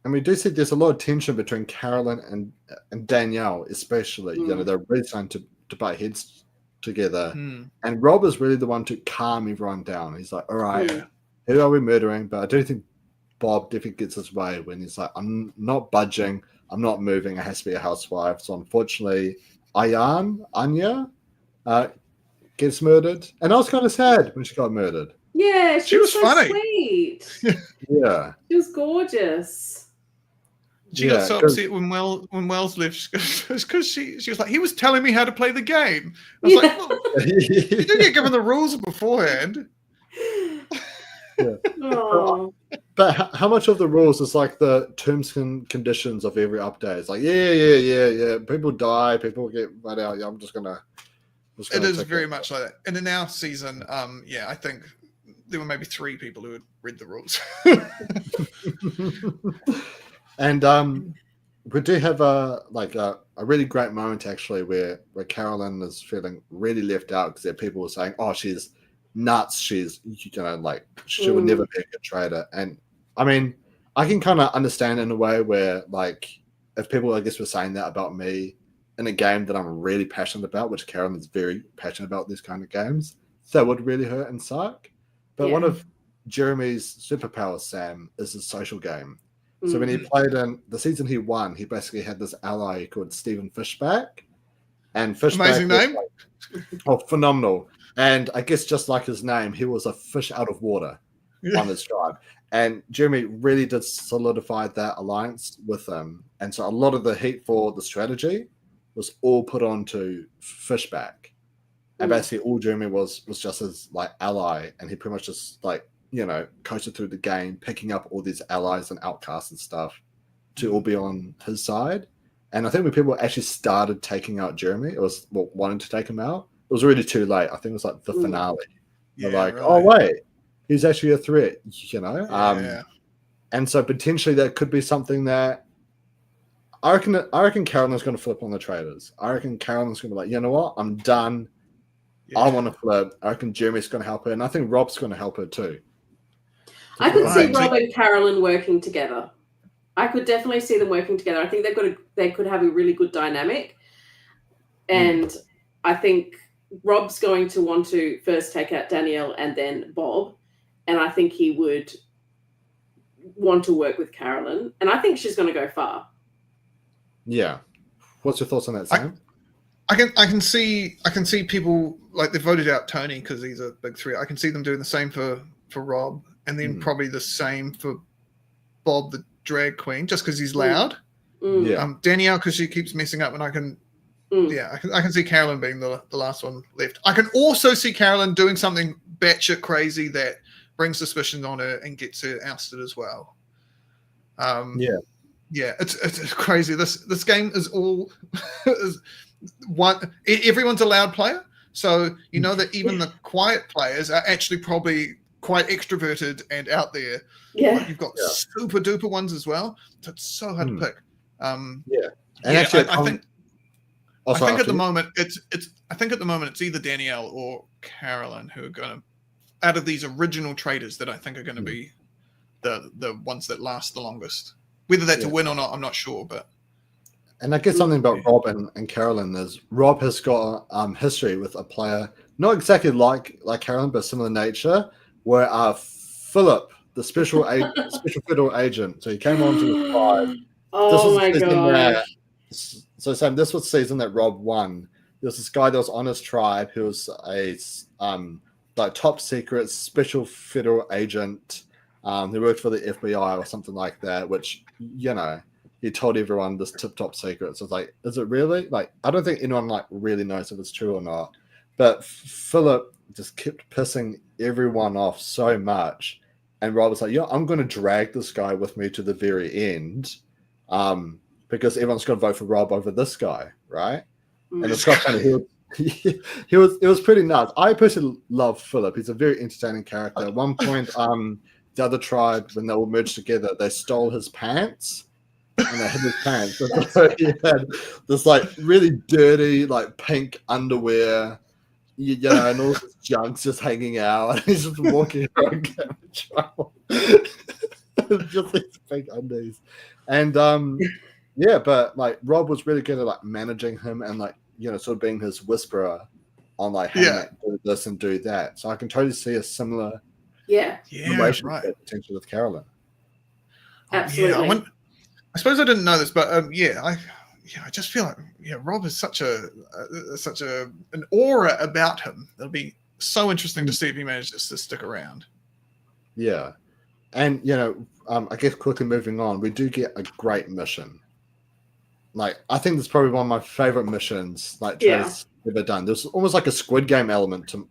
And we do see there's a lot of tension between Carolyn and Danielle, especially. You know, they're really starting to butt heads together. And Rob is really the one to calm everyone down. He's like, all right, who are we murdering? But I do think Bob definitely gets his way when he's like, I'm not budging. I'm not moving. It has to be a housewife. So unfortunately, Anya gets murdered. And I was kind of sad when she got murdered. Yeah, she was so funny. Sweet. Yeah. She was gorgeous. She got so upset when Wells left because she was like, he was telling me how to play the game. I was like, well, you didn't get given the rules beforehand. But how much of the rules is like the terms and conditions of every update? It's like, yeah. People die, people get let out. Yeah, I'm just gonna. It is very much like that. And in our season, I think there were maybe 3 people who had read the rules. And we do have a really great moment actually where Carolyn is feeling really left out because there are people who are saying, "Oh, she's nuts. She's like she would never be a good traitor." And I mean, I can kind of understand in a way where like if people I guess were saying that about me in a game that I'm really passionate about, which Carolyn is very passionate about these kind of games, that would really hurt and suck. But one of Jeremy's superpowers, Sam, is his social game. So when he played in the season he won, he basically had this ally called Stephen Fishback. And Fishback amazing name. Phenomenal. And I guess just like his name, he was a fish out of water on his tribe. And Jeremy really did solidify that alliance with him. And so a lot of the heat for the strategy was all put onto Fishback. And basically all Jeremy was just his like ally. And he pretty much just like, coasted through the game, picking up all these allies and outcasts and stuff to all be on his side. And I think when people actually started taking out Jeremy, it was wanting to take him out. It was really too late. I think it was like the finale. They're like, right. Oh wait, he's actually a threat, And so potentially that could be something that I reckon Carolyn's going to flip on the Traitors. I reckon Carolyn's going to be like, you know what, I'm done. I want to flip. I reckon Jeremy's going to help her, and I think Rob's going to help her too. I could see Rob and Carolyn working together. I could definitely see them working together. I think they could have a really good dynamic. And I think Rob's going to want to first take out Danielle and then Bob. And I think he would want to work with Carolyn. And I think she's going to go far. Yeah. What's your thoughts on that, Sam? I can see people like they voted out Tony because he's a big threat. I can see them doing the same for Rob. And then probably the same for Bob, the drag queen, just because he's loud. Danielle, because she keeps messing up, and I can see Carolyn being the last one left. I can also see Carolyn doing something batshit crazy that brings suspicion on her and gets her ousted as well. It's crazy. This game is all is one. Everyone's a loud player, so you know that even the quiet players are actually probably quite extroverted and out there. But you've got super duper ones as well. So it's so hard to pick. Actually, I think at the moment it's either Danielle or Carolyn who are going to, out of these original Traitors that I think are going to be the ones that last the longest. Whether that's a win or not, I'm not sure. And I guess something about Rob and Carolyn is Rob has got history with a player not exactly like Carolyn, but similar nature. Where Philip, the special federal agent, so he came on to the tribe. Oh my god! So Sam, this was the season that Rob won. There was this guy that was on his tribe who was a top secret special federal agent who worked for the FBI or something like that. Which he told everyone this tip-top secret. So it's like, is it really? Like, I don't think anyone really knows if it's true or not. But Philip just kept pissing everyone off so much, and Rob was like, I'm going to drag this guy with me to the very end, because everyone's going to vote for Rob over this guy, right? And it's got kind of it was pretty nuts. I personally love Philip. He's a very entertaining character. At one point, the other tribe, when they all merged together, they stole his pants. And they hid his pants. So he had this really dirty pink underwear, and all this junk's just hanging out, and he's just walking around getting in trouble. just these big undies. And yeah, but like Rob was really good at like managing him and like, sort of being his whisperer on like, hey, mate, do this and do that. So I can totally see a similar relationship potentially with Carolyn. Absolutely. I suppose I didn't know this, but I just feel like Rob is such an aura about him. It'll be so interesting to see if he manages to stick around. Yeah, and I guess quickly moving on, we do get a great mission. Like I think this is probably one of my favorite missions like Traitors ever done. There's almost like a Squid Game element to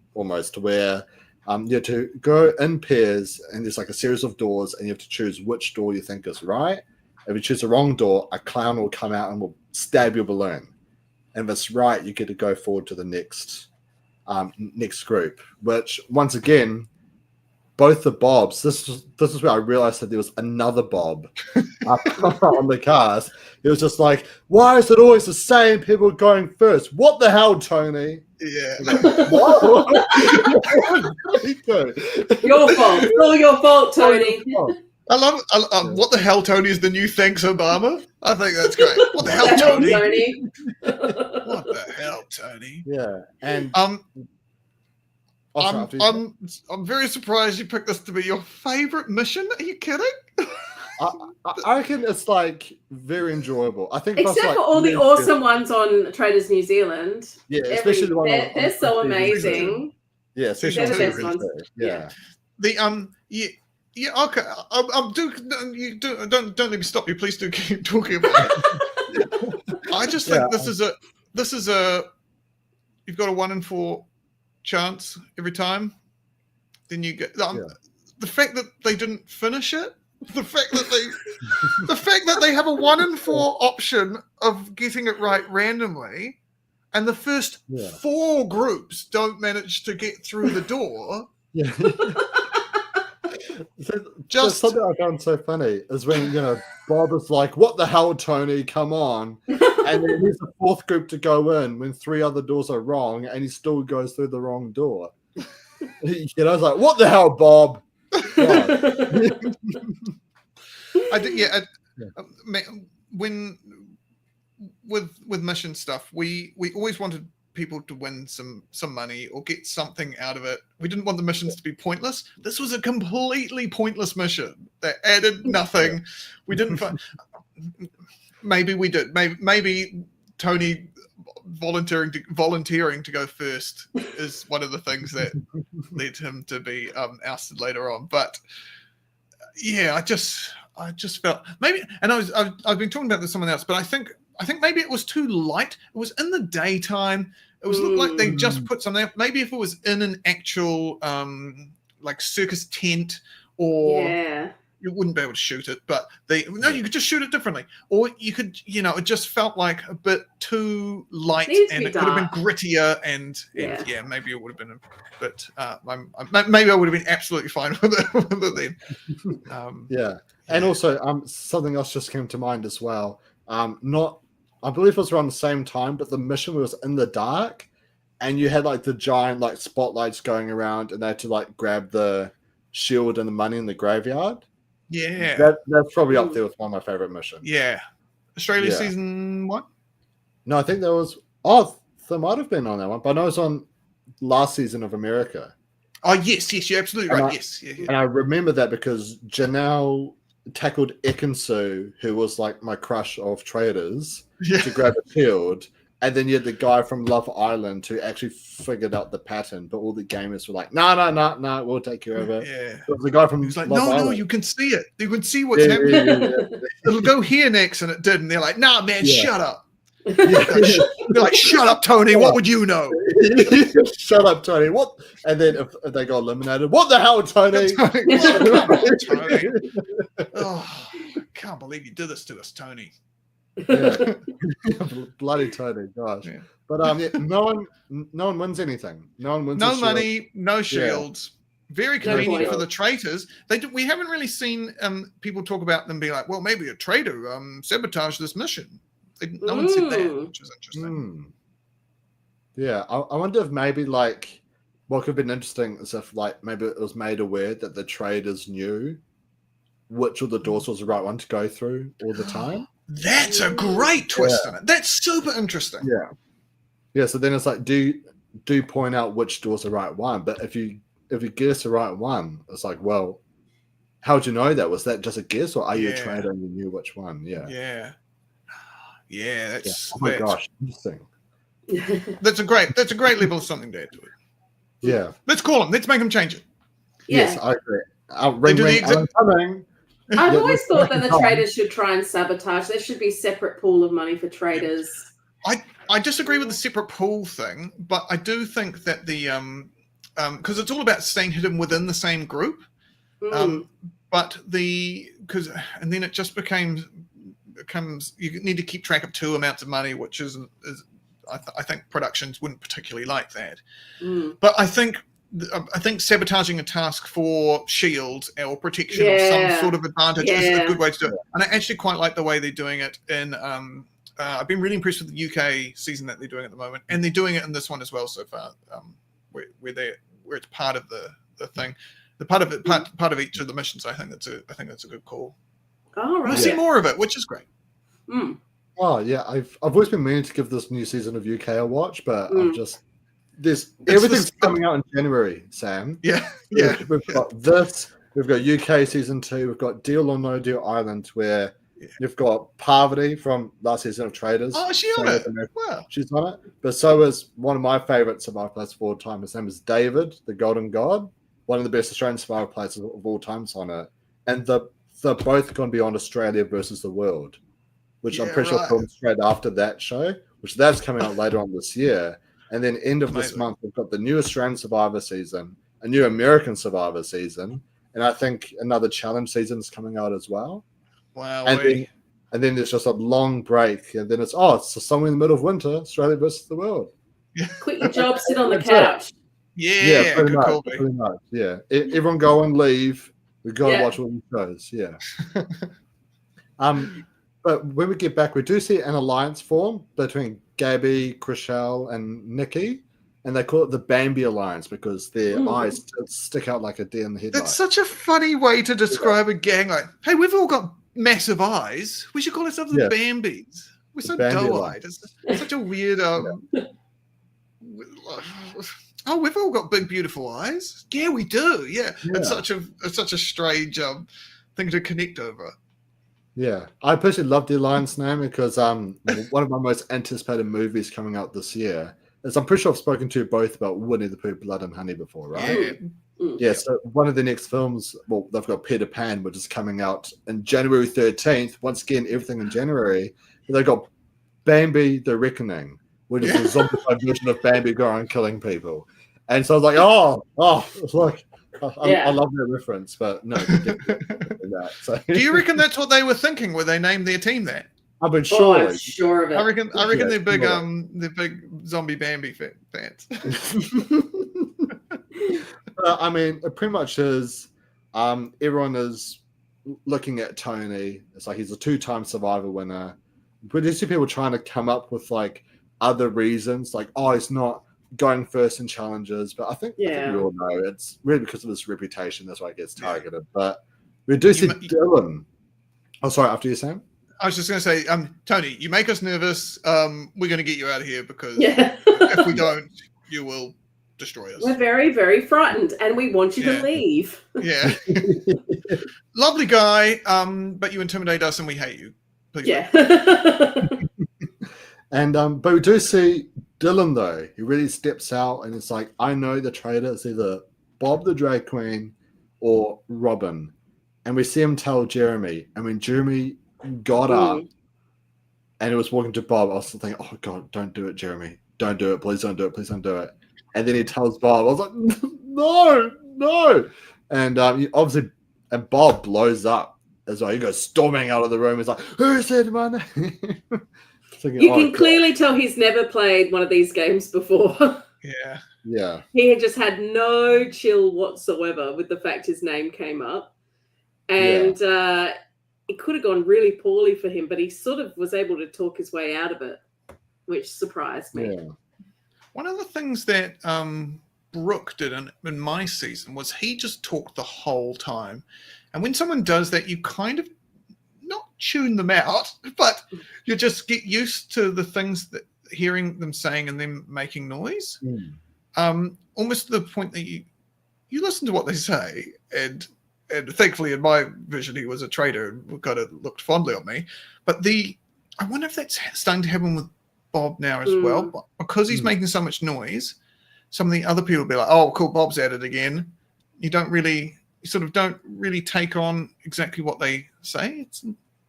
where you have to go in pairs and there's like a series of doors and you have to choose which door you think is right. If you choose the wrong door, a clown will come out and will stab your balloon. And if it's right, you get to go forward to the next group. Which once again, both the Bobs. This is where I realized that there was another Bob on the cast. It was just like, why is it always the same people going first? What the hell, Tony? Yeah. Your fault. It's all your fault, Tony. I love what the hell, Tony is the new thanks Obama. I think that's great. What the hell, Tony? What the hell, Tony? Yeah, and I'm very surprised you picked this to be your favorite mission. Are you kidding? I reckon it's like very enjoyable. I think except for all the awesome ones on Traitors New Zealand. Yeah, especially the one they're so amazing. Yeah, especially the best ones. Yeah. Okay. Don't let me stop you. Please do keep talking about it. I just think this is a you've got a 1 in 4 chance every time. Then you get the fact that they didn't finish it. The fact that they have a 1 in 4 option of getting it right randomly, and the first 4 groups don't manage to get through the door. Yeah. Just something I found so funny is when Bob is like, "What the hell, Tony? Come on!" And then there's a 4th group to go in when 3 other doors are wrong, and he still goes through the wrong door. I was like, "What the hell, Bob?" I did, when with mission stuff, we always wanted people to win some money or get something out of it. We didn't want the missions to be pointless. This was a completely pointless mission that added nothing. We didn't find. Maybe we did. Maybe Tony volunteering to go first is one of the things that led him to be ousted later on. But yeah, I just felt maybe, and I've been talking about this with someone else, but I think maybe it was too light. It was in the daytime. It looked like they just put something up. Maybe if it was in an actual like circus tent, or you wouldn't be able to shoot it, but you could just shoot it differently, or you could, it just felt like a bit too light, and it could have been grittier, and maybe it would have been a bit. Maybe I would have been absolutely fine with it then. And also something else just came to mind as well. I believe it was around the same time, but the mission was in the dark, and you had like the giant like spotlights going around, and they had to like grab the shield and the money in the graveyard. Yeah, that's probably up there with one of my favorite missions. Yeah, Australia season 1. No, I think there was. There might have been on that one, but I know it was on last season of America. Oh yes, you're absolutely right. Yes. And I remember that because Janelle tackled Ekansu, who was like my crush of Traitors, to grab a shield, and then you had the guy from Love Island who actually figured out the pattern, but all the gamers were like, no, we'll take care of it. Yeah. It was the guy from He was like, Love Island. No, you can see it. You can see what's happening. It'll go here next, and it did. And they're like, nah, man, shut up. They're like, shut up, Tony. What would you know? Shut up, Tony. What? And then if they got eliminated, what the hell, Tony? Tony. Oh, I can't believe you did this to us, Tony. Yeah. Bloody Tony, gosh. Yeah. But no one wins anything. No one wins. No money, no shields. Very convenient for the traitors. We haven't really seen people talk about them being like, well, maybe a traitor sabotaged this mission. No one said that, which is interesting. Yeah, I wonder if maybe like what could have been interesting is if like maybe it was made aware that the traitors knew which of the doors was the right one to go through all the time. That's a great twist in it. That's super interesting. Yeah. So then it's like, do point out which door's the right one. But if you guess the right one, it's like, well, how'd you know that? Was that just a guess, or are you a traitor and you knew which one? Yeah. That's Oh my gosh, interesting. That's a great level of something to add to it. Yeah. Let's call him. Let's make him change it. Yes, I agree. Ring, Alan Cumming. I've always thought that the traitors should try and sabotage. There should be a separate pool of money for traitors. I disagree with the separate pool thing, but I do think that the because it's all about staying hidden within the same group. But and then it just becomes you need to keep track of two amounts of money, which is I think productions wouldn't particularly like that. But I think sabotaging a task for shields or protection or some sort of advantage is a good way to do it. And I actually quite like the way they're doing it in I've been really impressed with the UK season that they're doing at the moment, and they're doing it in this one as well so far, where it's part of the thing, part of each of the missions. I think that's a good call. Oh, right. We'll see more of it, which is great. Oh yeah, I've always been meaning to give this new season of UK a watch, but everything's coming out in January, Sam. We've got this. We've got UK season 2. We've got Deal or No Deal Island, where you've got Parvati from last season of Traitors. Oh, she's on it. Wow. She's on it. But so is one of my favorite survival players of all time. His name is David, the Golden God. One of the best Australian survival players of all time is on it. And they're both going to be on Australia versus the world, which I'm pretty sure filmed straight after that show, which that's coming out later on this year. And then end of this month, we've got the new Australian Survivor season, a new American Survivor season, and I think another challenge season is coming out as well. Wow. And then there's just a long break, and then it's somewhere in the middle of winter, Australia versus the world. Quit your job, sit on the couch. Pretty much. Yeah. Everyone go and leave. We've got to watch all these shows. Yeah. But when we get back, we do see an alliance form between Gabby, Chriselle, and Nikki, and they call it the Bambi Alliance because their eyes stick out like a deer in the headlight. That's such a funny way to describe a gang. Like, hey, we've all got massive eyes. We should call ourselves the Bambis. We're so doe-eyed. It's such a weird. Oh, we've all got big, beautiful eyes. Yeah, we do. Yeah. It's such a strange thing to connect over. Yeah, I personally love the alliance name because one of my most anticipated movies coming out this year is, I'm pretty sure I've spoken to you both about Winnie the Pooh, Blood and Honey before, right? Yeah. So one of the next films, well, they've got Peter Pan, which is coming out in January 13th. Once again, everything in January. They've got Bambi the Reckoning, which is a zombified version of Bambi going and killing people. And so I was like, it's like, I love that reference, but no. That, so. Do you reckon that's what they were thinking when they named their team that? I've been sure. I'm sure of it. I reckon they're big zombie Bambi fans. I mean, it pretty much is. Everyone is looking at Tony. It's like he's a 2-time Survivor winner. But you see people trying to come up with like other reasons, like he's not going first in challenges. But I think we all know it's really because of his reputation. That's why it gets targeted. But we do see Dylan. Oh, sorry. After you, Sam. I was just going to say, Tony, you make us nervous. We're going to get you out of here because if we don't, you will destroy us. We're very, very frightened, and we want you to leave. Yeah. Lovely guy, but you intimidate us and we hate you. Please. And but we do see Dylan, though. He really steps out, and it's like, I know the traitor is either Bob the Drag Queen or Robin. And we see him tell Jeremy, and when Jeremy got up and he was walking to Bob, I was thinking, oh God, don't do it, Jeremy. Don't do it. Please don't do it. Please don't do it. And then he tells Bob, I was like, no. And obviously, and Bob blows up as well. He goes storming out of the room. He's like, who said my name? Thinking, you can clearly tell he's never played one of these games before. Yeah. He had just had no chill whatsoever with the fact his name came up. And it could have gone really poorly for him, but he sort of was able to talk his way out of it, which surprised me. Yeah. One of the things that Brooke did in my season was he just talked the whole time. And when someone does that, you kind of not tune them out, but you just get used to the things that hearing them saying and them making noise. Almost to the point that you listen to what they say, and thankfully in my vision he was a traitor and kind of looked fondly on me. But I wonder if that's starting to happen with Bob now as well, but because he's making so much noise. Some of the other people will be like, "Oh, cool, Bob's at it again." You don't really take on exactly what they say. It's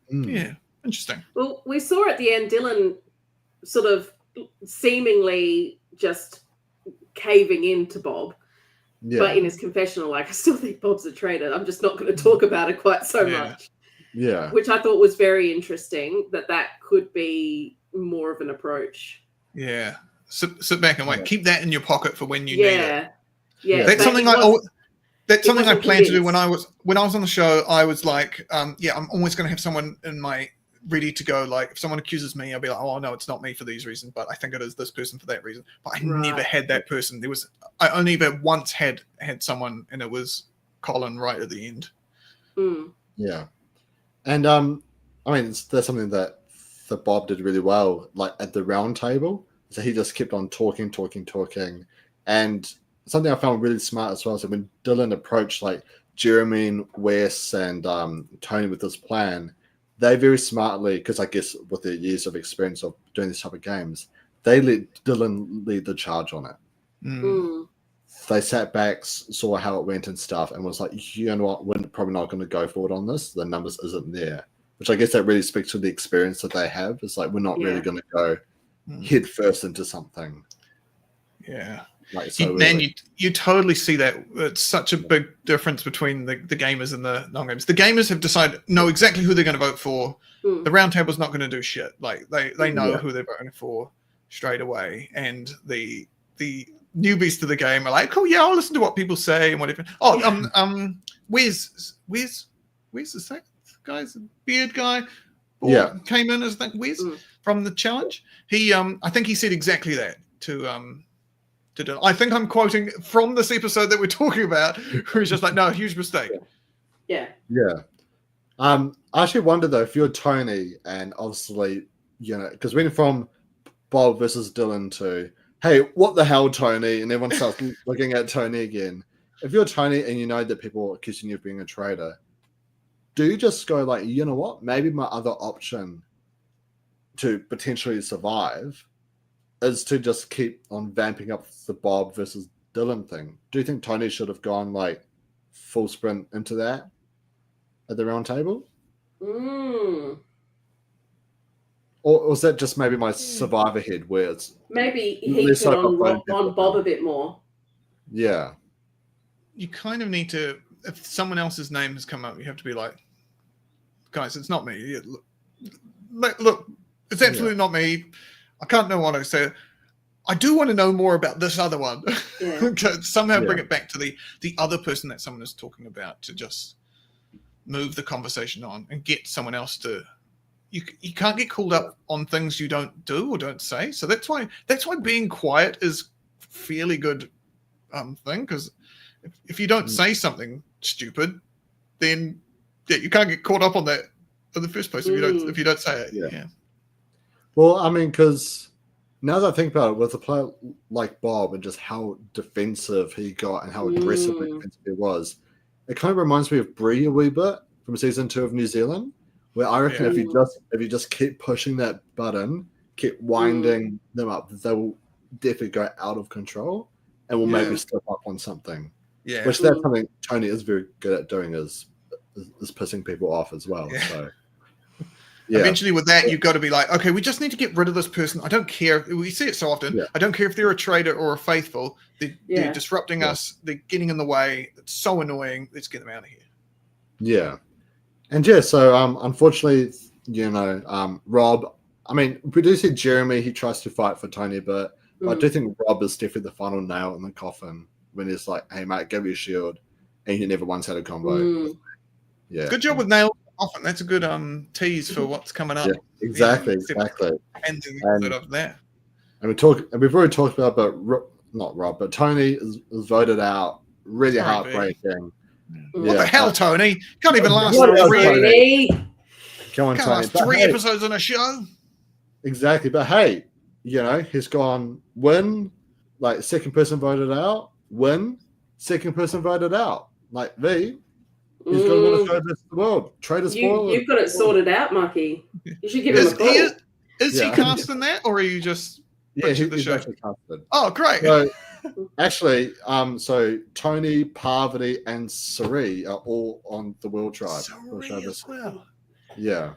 yeah, interesting. Well, we saw at the end Dylan sort of seemingly just caving into Bob, but in his confessional, like, I still think Bob's a traitor. I'm just not going to talk about it quite so much. Yeah, which I thought was very interesting. That could be more of an approach. Yeah. Sit back and wait. Keep that in your pocket for when you need it. Yeah. That's something I planned to do when I was on the show. I was like, I'm always going to have someone ready to go. Like if someone accuses me, I'll be like, oh no, it's not me for these reasons, but I think it is this person for that reason. But I never had that person. I only ever once had someone, and it was Colin right at the end. Yeah, and I mean that's something that Bob did really well, like at the round table. So he just kept on talking. And something I found really smart as well. So when Dylan approached like Jeremy and Wes and Tony with this plan, they very smartly, because I guess with their years of experience of doing this type of games, they let Dylan lead the charge on it. They sat back, saw how it went and stuff, and was like, you know what, we're probably not going to go forward on this. The numbers isn't there. Which I guess that really speaks to the experience that they have. It's like, we're not really going to go head first into something. Yeah. Like, so you totally see that. It's such a big difference between the gamers and the non-gamers. The gamers have decided, know exactly who they're going to vote for. The round table's not going to do shit. Like they know who they're voting for straight away. And the newbies to the game are like, cool, yeah, I'll listen to what people say and whatever. Where's the second guy's beard guy? Came in as Wes from the challenge. He I think he said exactly that to do. I think I'm quoting from this episode that we're talking about, where he's just like, no, huge mistake. Yeah. I actually wonder though, if you're Tony, and obviously, because we went from Bob versus Dylan to, hey, what the hell, Tony? And everyone starts looking at Tony again. If you're Tony and you know that people are accusing you of being a traitor, do you just go like, you know what? Maybe my other option to potentially survive is to just keep on vamping up the Bob versus Dylan thing. Do you think Tony should have gone like full sprint into that at the round table? Or was that just maybe my survivor head where it's maybe he put on Bob a bit more? Yeah. You kind of need to, if someone else's name has come up, you have to be like, guys, it's not me. Look, it's absolutely not me. I can't know what I say. I do want to know more about this other one. Somehow bring it back to the other person that someone is talking about, to just move the conversation on and get someone else to. You can't get called up on things you don't do or don't say. So that's why being quiet is a fairly good thing, because if you don't say something stupid, then you can't get caught up on that in the first place if you don't say it. Yeah. Well, I mean, because now that I think about it, with a player like Bob and just how defensive he got and how aggressively defensive he was, it kind of reminds me of Bree a wee bit from season 2 of New Zealand, where I reckon if you just keep pushing that button, keep winding them up, they will definitely go out of control and will maybe step up on something. Yeah, which that's something Tony is very good at doing, is pissing people off as well. Yeah. So eventually with that, you've got to be like, okay, we just need to get rid of this person. I don't care. We see it so often. I don't care if they're a traitor or a faithful. They're disrupting us. They're getting in the way. It's so annoying. Let's get them out of here. Yeah. And so unfortunately, Rob, I mean, we do see Jeremy, he tries to fight for Tony, but I do think Rob is definitely the final nail in the coffin when he's like, hey, mate, give me a shield. And he never once had a combo. Yeah. Good job with nails. Often that's a good tease for what's coming up. Yeah, exactly. And that. And we've already talked about, but not Rob, but Tony is voted out. Really Sorry, heartbreaking. What the hell, Tony? Can't even last What else, three. Come on, Can't Tony. last But three hey, episodes on a show. exactly. But hey, he's gone win, like second person voted out, win, second person voted out. Like he's going to win a show against the world. Traitors spoilers. You've got it sorted out, Mucky. You should give him a call. Is he casting that, or are you just pictured the he's show? actually casted. Oh, great. So, actually, so Tony, Parvati, and Sari are all on the World Tribe. Sari as well. Yeah.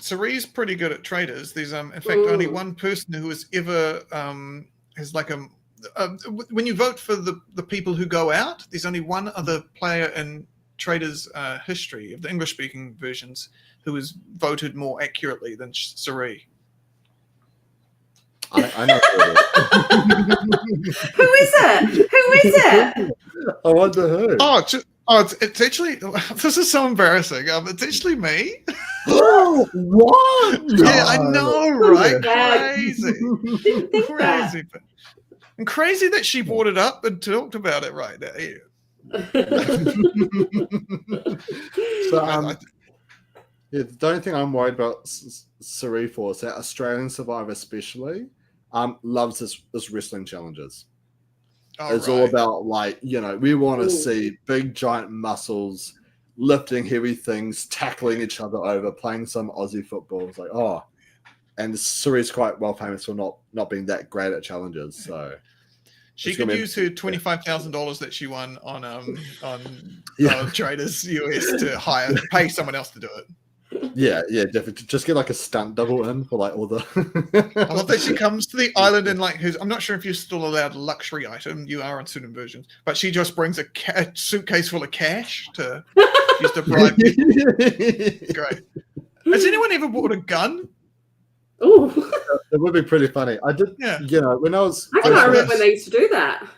Sari's pretty good at Traitors. There's in fact only one person who has ever has like when you vote for the people who go out, there's only one other player in Traitors history of the English speaking versions who has voted more accurately than Sari. I know. Who is it? I wonder who. It's actually, this is so embarrassing. It's actually me. What? Yeah, I know, right? Yeah. Crazy. Crazy. And crazy that she brought it up and talked about it right now. So, the only thing I'm worried about Sari for is that Australian Survivor especially loves this wrestling challenges. It's all about we want to see big giant muscles lifting heavy things, tackling each other over, playing some Aussie football. It's like, and Sari's quite well famous for not being that great at challenges. So she could use her $25,000 that she won on Traitors US to pay someone else to do it. Yeah, definitely. Just get like a stunt double in for all the. I love that she comes to the island and I'm not sure if you're still allowed a luxury item. You are on certain versions, but she just brings a suitcase full of cash to use to bribe people. Great. Has anyone ever bought a gun? Oh, it would be pretty funny. I did. Yeah. When I was. I can't remember when they used to do that.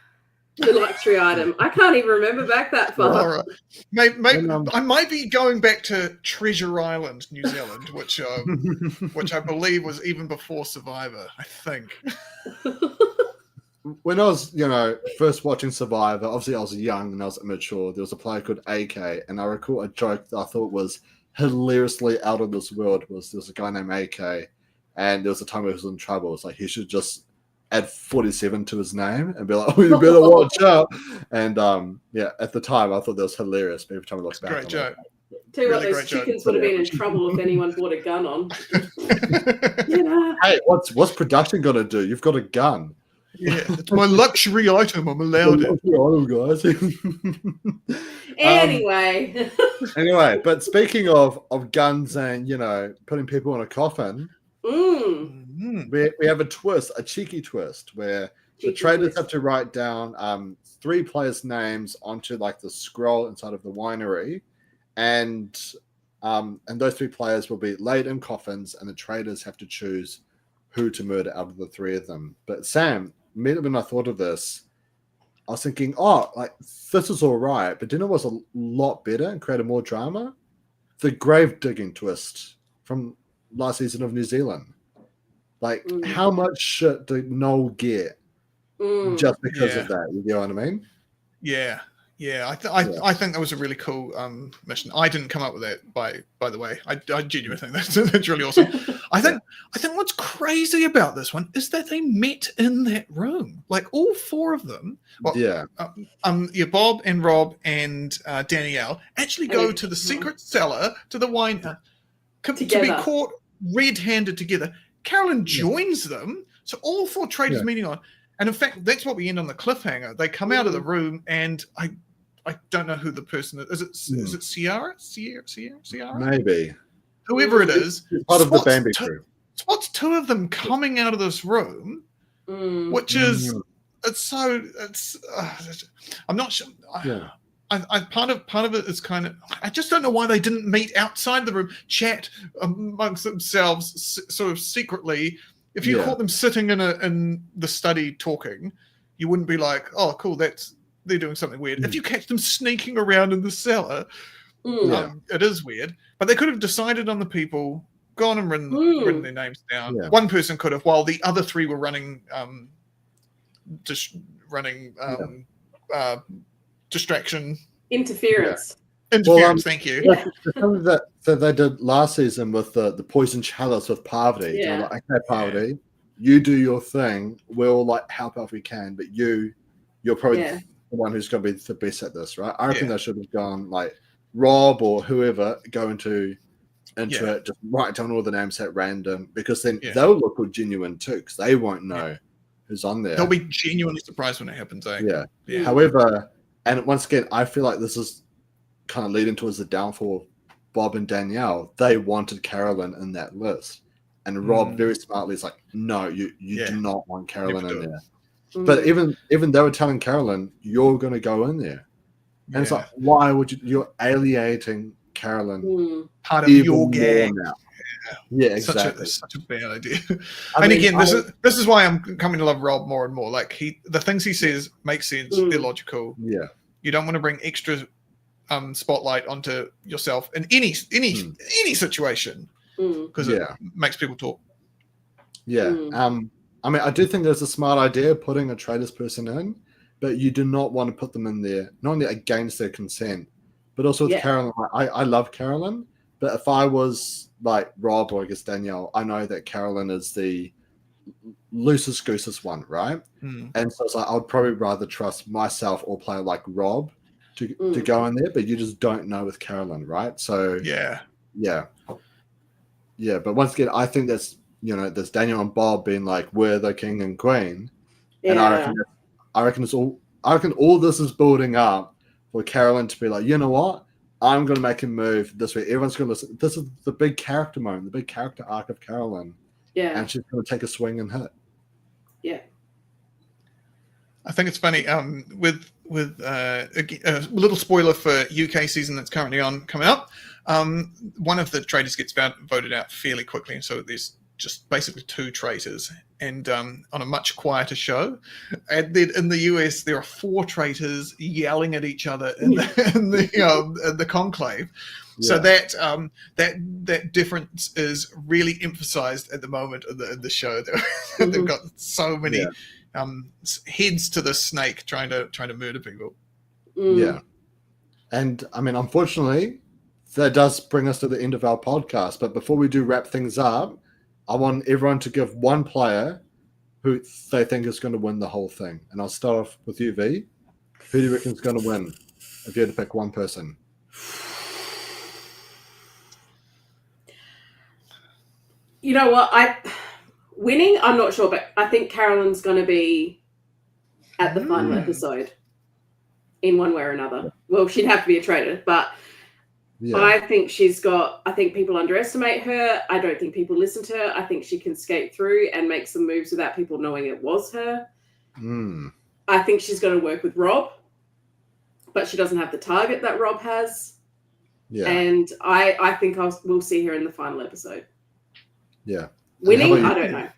The luxury item. I can't even remember back that far. All right. Maybe I might be going back to Treasure Island, New Zealand, which I believe was even before Survivor, I think. When I was, first watching Survivor, obviously I was young and I was immature. There was a player called AK, and I recall a joke that I thought was hilariously out of this world. There was a guy named AK, and there was a time he was in trouble. It's like he should just add 47 to his name and be like, you better watch out. And at the time I thought that was hilarious. But every time I look back, great joke. Tell you what, those chickens would have been in trouble if anyone bought a gun on. Hey, what's production gonna do? You've got a gun. Yeah, it's my luxury item. I'm allowed it. Item, guys. Anyway, but speaking of guns and putting people in a coffin. We have a cheeky twist where the Traitors have to write down 3 players' names onto the scroll inside of the winery, and those 3 players will be laid in coffins, and the Traitors have to choose who to murder out of the 3 of them. But Sam, when I thought of this, I was thinking, this is all right, but dinner was a lot better and created more drama. The grave digging twist from last season of New Zealand. How much shit did Noel get just because of that? You know what I mean? Yeah. I think that was a really cool mission. I didn't come up with that, by the way. I genuinely think that's really awesome. I think what's crazy about this one is that they met in that room, all 4 of them. Well, Bob and Rob and Danielle actually go to the secret cellar to the wine to be caught red-handed together. Carolyn joins them, so all 4 Traitors meeting on, and in fact, that's what we end on the cliffhanger. They come out of the room, and I don't know who the person is. Is it Ciara? Maybe. Whoever it is. Part of the Bambi crew. Spots 2 of them coming out of this room, which is I'm not sure. Part of it is kind of, I just don't know why they didn't meet outside the room, chat amongst themselves, sort of secretly. If you caught them sitting in the study talking, you wouldn't be like, oh, cool, they're doing something weird. If you catch them sneaking around in the cellar, it is weird. But they could have decided on the people, gone and written their names down. One person could have, while the other 3 were running running distraction Interference. interference. Thank you. Yeah. The thing that they did last season with the poison chalice with Parvati. Yeah. They're like, okay, Parvati, you do your thing. We'll like help out if we can, but you're probably the one who's going to be the best at this, right? I reckon they should have gone like Rob or whoever go into it, just write down all the names at random, because then they'll look all genuine too, because they won't know who's on there. They'll be genuinely surprised when it happens. Yeah. However, and once again, I feel like this is kind of leading towards the downfall of Bob and Danielle. They wanted Carolyn in that list, and Rob very smartly is like, no, you do not want Carolyn in there. But even they were telling Carolyn, you're going to go in there, and it's like, why would you? You're alienating Carolyn, part of your gang now. Yeah, exactly. Such a bad idea. Again, this is why I'm coming to love Rob more and more. Like the things he says make sense. They're logical. Yeah, you don't want to bring extra spotlight onto yourself in any situation, because it makes people talk. Yeah. I mean, I do think there's a smart idea putting a Traitors person in, but you do not want to put them in there not only against their consent, but also with Carolyn. I love Carolyn, but if I was like Rob or I guess Danielle, I know that Carolyn is the loosest goosest one, right? And so it's like, I'd probably rather trust myself or play like Rob to go in there, but you just don't know with Carolyn, right? So yeah. But once again, I think that's, there's Daniel and Bob being like, we're the king and queen, and I reckon all this is building up for Carolyn to be like, you know what? I'm going to make a move this way. Everyone's going to listen. This is the big character moment, the big character arc of Carolyn. Yeah. And she's going to take a swing and hit. Yeah. I think it's funny with a little spoiler for UK season that's currently coming up. One of the traitors gets voted out fairly quickly, and so there's just basically 2 traitors, and on a much quieter show. And then in the US, there are 4 traitors yelling at each other in the conclave. So that difference is really emphasized at the moment in the show. They've got so many heads to the snake trying to murder people. Yeah, and I mean, unfortunately, that does bring us to the end of our podcast. But before we do wrap things up, I want everyone to give one player who they think is going to win the whole thing. And I'll start off with you, V. Who do you reckon is going to win if you had to pick one person? You know what? Winning, I'm not sure, but I think Carolyn's going to be at the final episode in one way or another. Well, she'd have to be a traitor, but I think I think people underestimate her. I don't think people listen to her. I think she can skate through and make some moves without people knowing it was her. I think she's going to work with Rob, but she doesn't have the target that Rob has. Yeah. And I think we'll see her in the final episode. Yeah. Winning, I don't know.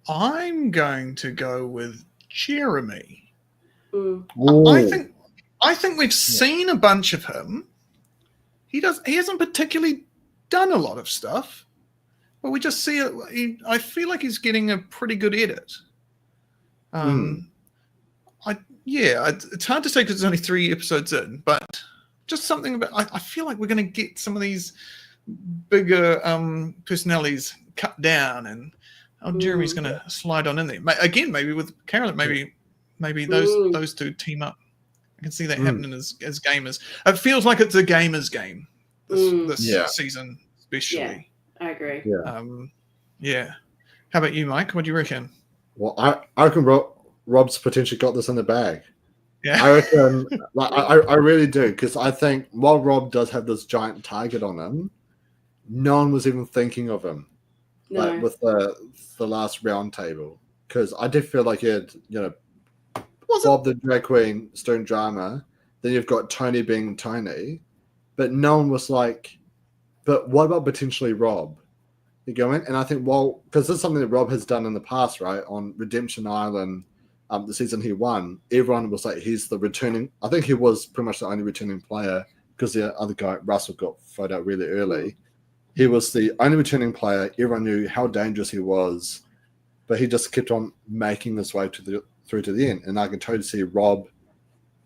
I'm going to go with Jeremy. I think we've seen a bunch of him. He hasn't particularly done a lot of stuff, but we just see it. I feel like he's getting a pretty good edit. It's hard to say because it's only 3 episodes in, but just something about. I feel like we're going to get some of these bigger personalities cut down, and Jeremy's going to slide on in there again. Maybe with Carolyn, maybe those 2 team up. I can see that happening as gamers. It feels like it's a gamer's game this season, especially. Yeah, I agree. How about you, Mike? What do you reckon? Well, I reckon Rob's potentially got this in the bag. Yeah, I reckon. I really do, because I think while Rob does have this giant target on him, no one was even thinking of him, like with the last round table. Because I did feel like he had, Bob the drag queen, Stone Drama. Then you've got Tony being Tony, but no one was like, but what about potentially Rob? You go in, and I think, because this is something that Rob has done in the past, right? On Redemption Island, the season he won, everyone was like, he's the returning. I think he was pretty much the only returning player because the other guy, Russell, got voted out really early. He was the only returning player. Everyone knew how dangerous he was. but he just kept on making this way through to the end. And I can totally see Rob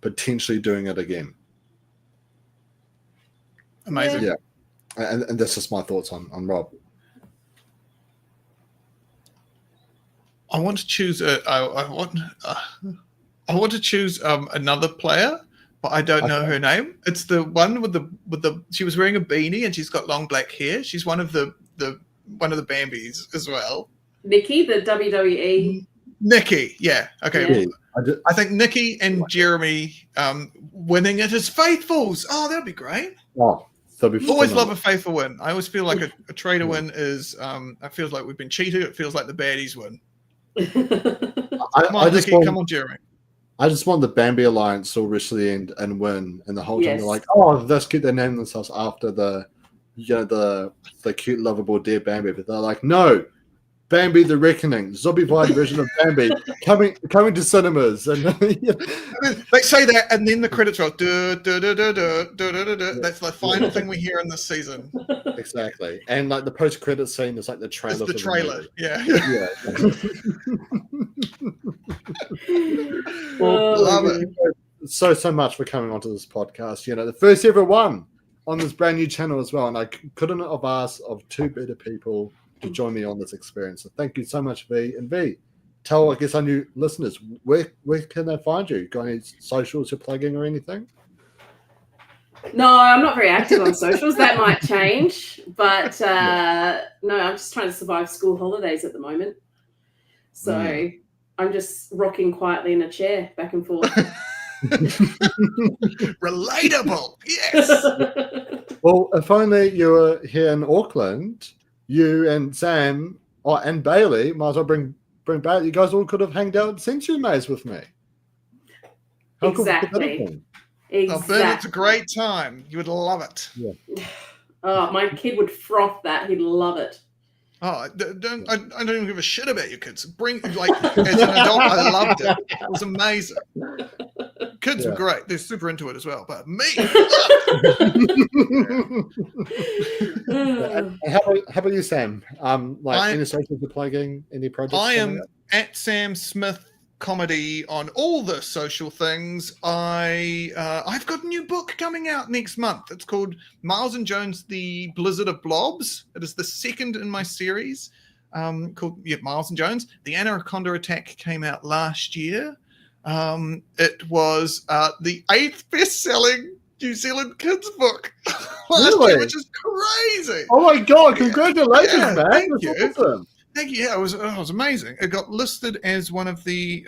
potentially doing it again. Amazing. Yeah. And that's just my thoughts on Rob. I want to choose I want to choose another player, but I don't know her name. It's the one with the she was wearing a beanie and she's got long black hair. She's one of the Bambis as well. Nikki, the WWE. Nikki, yeah. Okay. Yeah. I think Nikki and Jeremy winning it as faithfuls. Oh, that'd be great. Oh, that'd be always love a faithful win. I always feel like a traitor win is it feels like we've been cheated. It feels like the baddies win. Come on, Nikki, come on, Jeremy. I just want the Bambi Alliance to reach the end and win, and the whole time they're like, "Oh, let's keep their name themselves after the cute, lovable dear Bambi." But they're like, "No, Bambi the Reckoning, zombified version of Bambi coming to cinemas." And they say that, and then the credits roll. That's the final thing we hear in this season. Exactly, and like the post-credit scene is like the trailer. It's the trailer, yeah. Well, love it. So much for coming onto this podcast. You know, the first ever one on this brand new channel as well, and I couldn't have asked of two better people to join me on this experience. So thank you so much, V. And V, tell, I guess, our new listeners, where can they find you? Got any socials you're plugging or anything? No, I'm not very active on socials. That might change. But no, I'm just trying to survive school holidays at the moment. So I'm just rocking quietly in a chair back and forth. Relatable, yes. Well, if only you were here in Auckland, you and Sam and Bailey, might as well bring Bailey. You guys all could have hanged out at Century Maze with me. How Exactly. Oh, Ben, it's a great time. You would love it. Yeah. Oh, my kid would froth that. He'd love it. Oh, I don't even give a shit about your kids. Bring, like, as an adult, I loved it. It was amazing. Kids were great. They're super into it as well. But me. How about you, Sam? Any socials you're plugging? Any projects? I am at Sam Smith Comedy on all the social things. I've got a new book coming out next month. It's called Miles and Jones, The Blizzard of Blobs. It is the second in my series called Miles and Jones. The Anaconda Attack came out last year. It was the 8th best-selling New Zealand kids book last year, which is crazy. Oh my god! Congratulations, man! Thank you. Awesome. Thank you. Yeah, it was amazing. It got listed as one of the.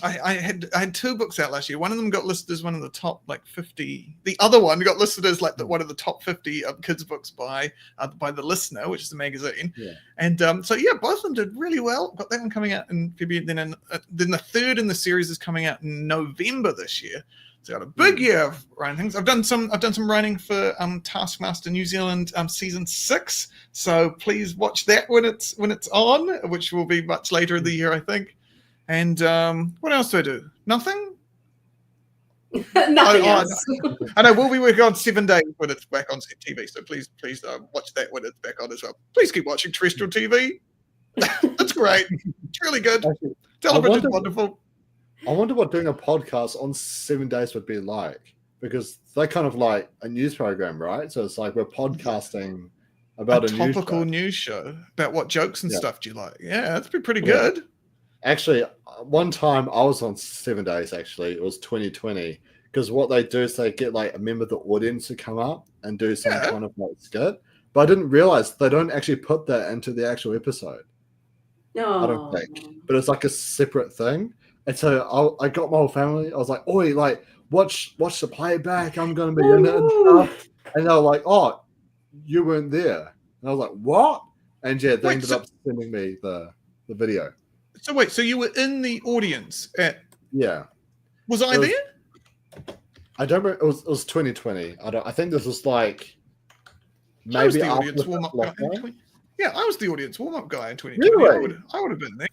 I had 2 books out last year. One of them got listed as one of the top 50. The other one got listed as one of the top 50 kids books by the Listener, which is a magazine. Yeah. And both of them did really well. Got that one coming out in February. Then the third in the series is coming out in November this year. So got a big year of writing things. I've done some writing for Taskmaster New Zealand season 6. So please watch that when it's on, which will be much later in the year, I think. And what else do I do? Nothing. Nothing else. I know we'll be working on 7 days when it's back on TV. So please watch that when it's back on as well. Please keep watching terrestrial TV. That's great. It's really good. Television's wonderful. I wonder what doing a podcast on 7 days would be like, because they're kind of like a news program, right? So it's like we're podcasting about a topical news show about what jokes and stuff do you like. Yeah, that's been pretty good. Actually, one time I was on 7 days, actually. It was 2020, because what they do is they get like a member of the audience to come up and do some kind of skit. But I didn't realize they don't actually put that into the actual episode. No. I don't think. But it's like a separate thing. And so I got my whole family. I was like, "Oi, watch the playback. I'm going to be in it and stuff." And they were like, "Oh, you weren't there." And I was like, "What?" And they ended up sending me the video. So wait, so you were in the audience at? Yeah. Was I there? I don't remember. It was 2020. I think this was like maybe I was the audience warm-up guy. Yeah, I was the audience warm-up guy in 2020. Really? I would have been there.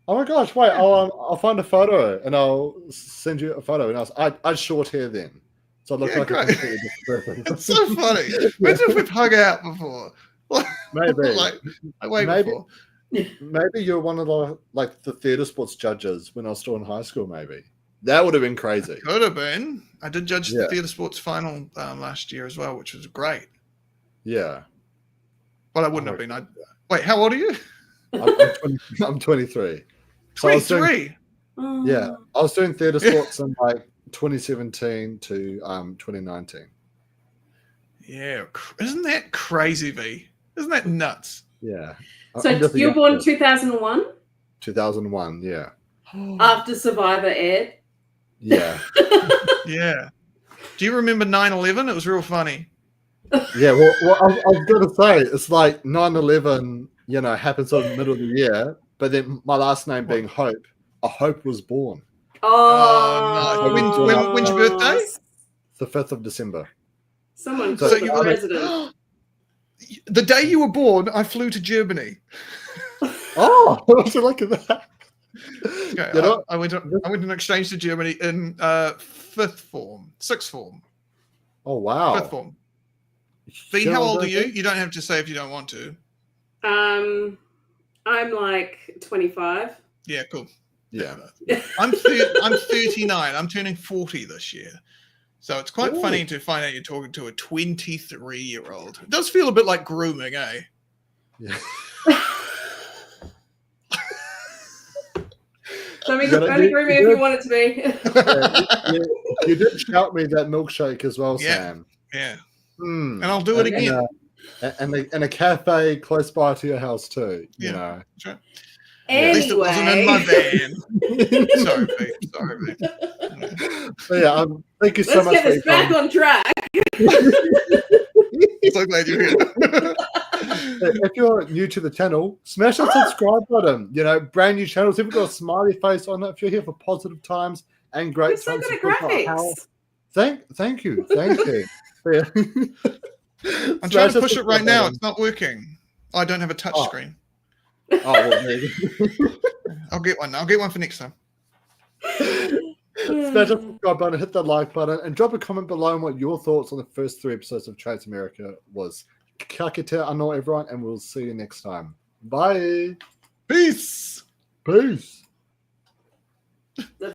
Oh my gosh! Wait, I'll find a photo and I'll send you a photo. And I had short hair then, so I look like a completely different person. It's so funny. Imagine if we've hung out before. Maybe. Before. Maybe you're one of the theatre sports judges when I was still in high school. Maybe that would have been crazy. Could have been. I did judge Yeah. the theatre sports final last year as well, which was great. Yeah. But I wouldn't have been. Wait, how old are you? I'm 23. So I was doing- 23. yeah, I was doing theatre sports in like 2017 to 2019. Yeah, isn't that crazy, V? Isn't that nuts? Yeah. So you were born 2001? 2001, yeah. After Survivor aired? Yeah. Yeah. Do you remember 9/11? It was real funny. Yeah, well I was going to say, it's like 9/11, happens in the middle of the year, but then my last name being Hope, a Hope was born. Oh, no. When's your birthday? It's the 5th of December. Someone So called you the were- president. The day you were born, I flew to Germany. Oh, what's it like at that? Okay, I went on exchange to Germany in sixth form. Oh, wow. Fifth form. V, how old are you? You don't have to say if you don't want to. I'm like 25. Yeah, cool. Yeah. I'm 39. I'm turning 40 this year. So it's quite Ooh. funny to find out you're talking to a 23-year-old. It does feel a bit like grooming, eh? Yeah. So only groom me if you want it to be. You did shout me that milkshake as well, Yeah. Sam. Yeah. Mm. And I'll do it again. And a cafe close by to your house too. Yeah. That's right. Anyway. At least it wasn't in my van. Sorry, Pete. Sorry, Pete. So yeah, thank you so Let's much. get this back on track. So glad you're here. If you're new to the channel, smash that subscribe button. Brand new channels. If you've got a smiley face on it, if you're here for positive times and great We're so times. good at graphics. Thank you. Yeah. I'm trying to push it right now. It's not working. I don't have a touch screen. Oh, well, there you go. I'll get one. I'll get one for next time. Smash that subscribe button, hit that like button, and drop a comment below on what your thoughts on the first 3 episodes of Traitors America was. Kia kite anō, everyone, and we'll see you next time. Bye. Peace. Peace.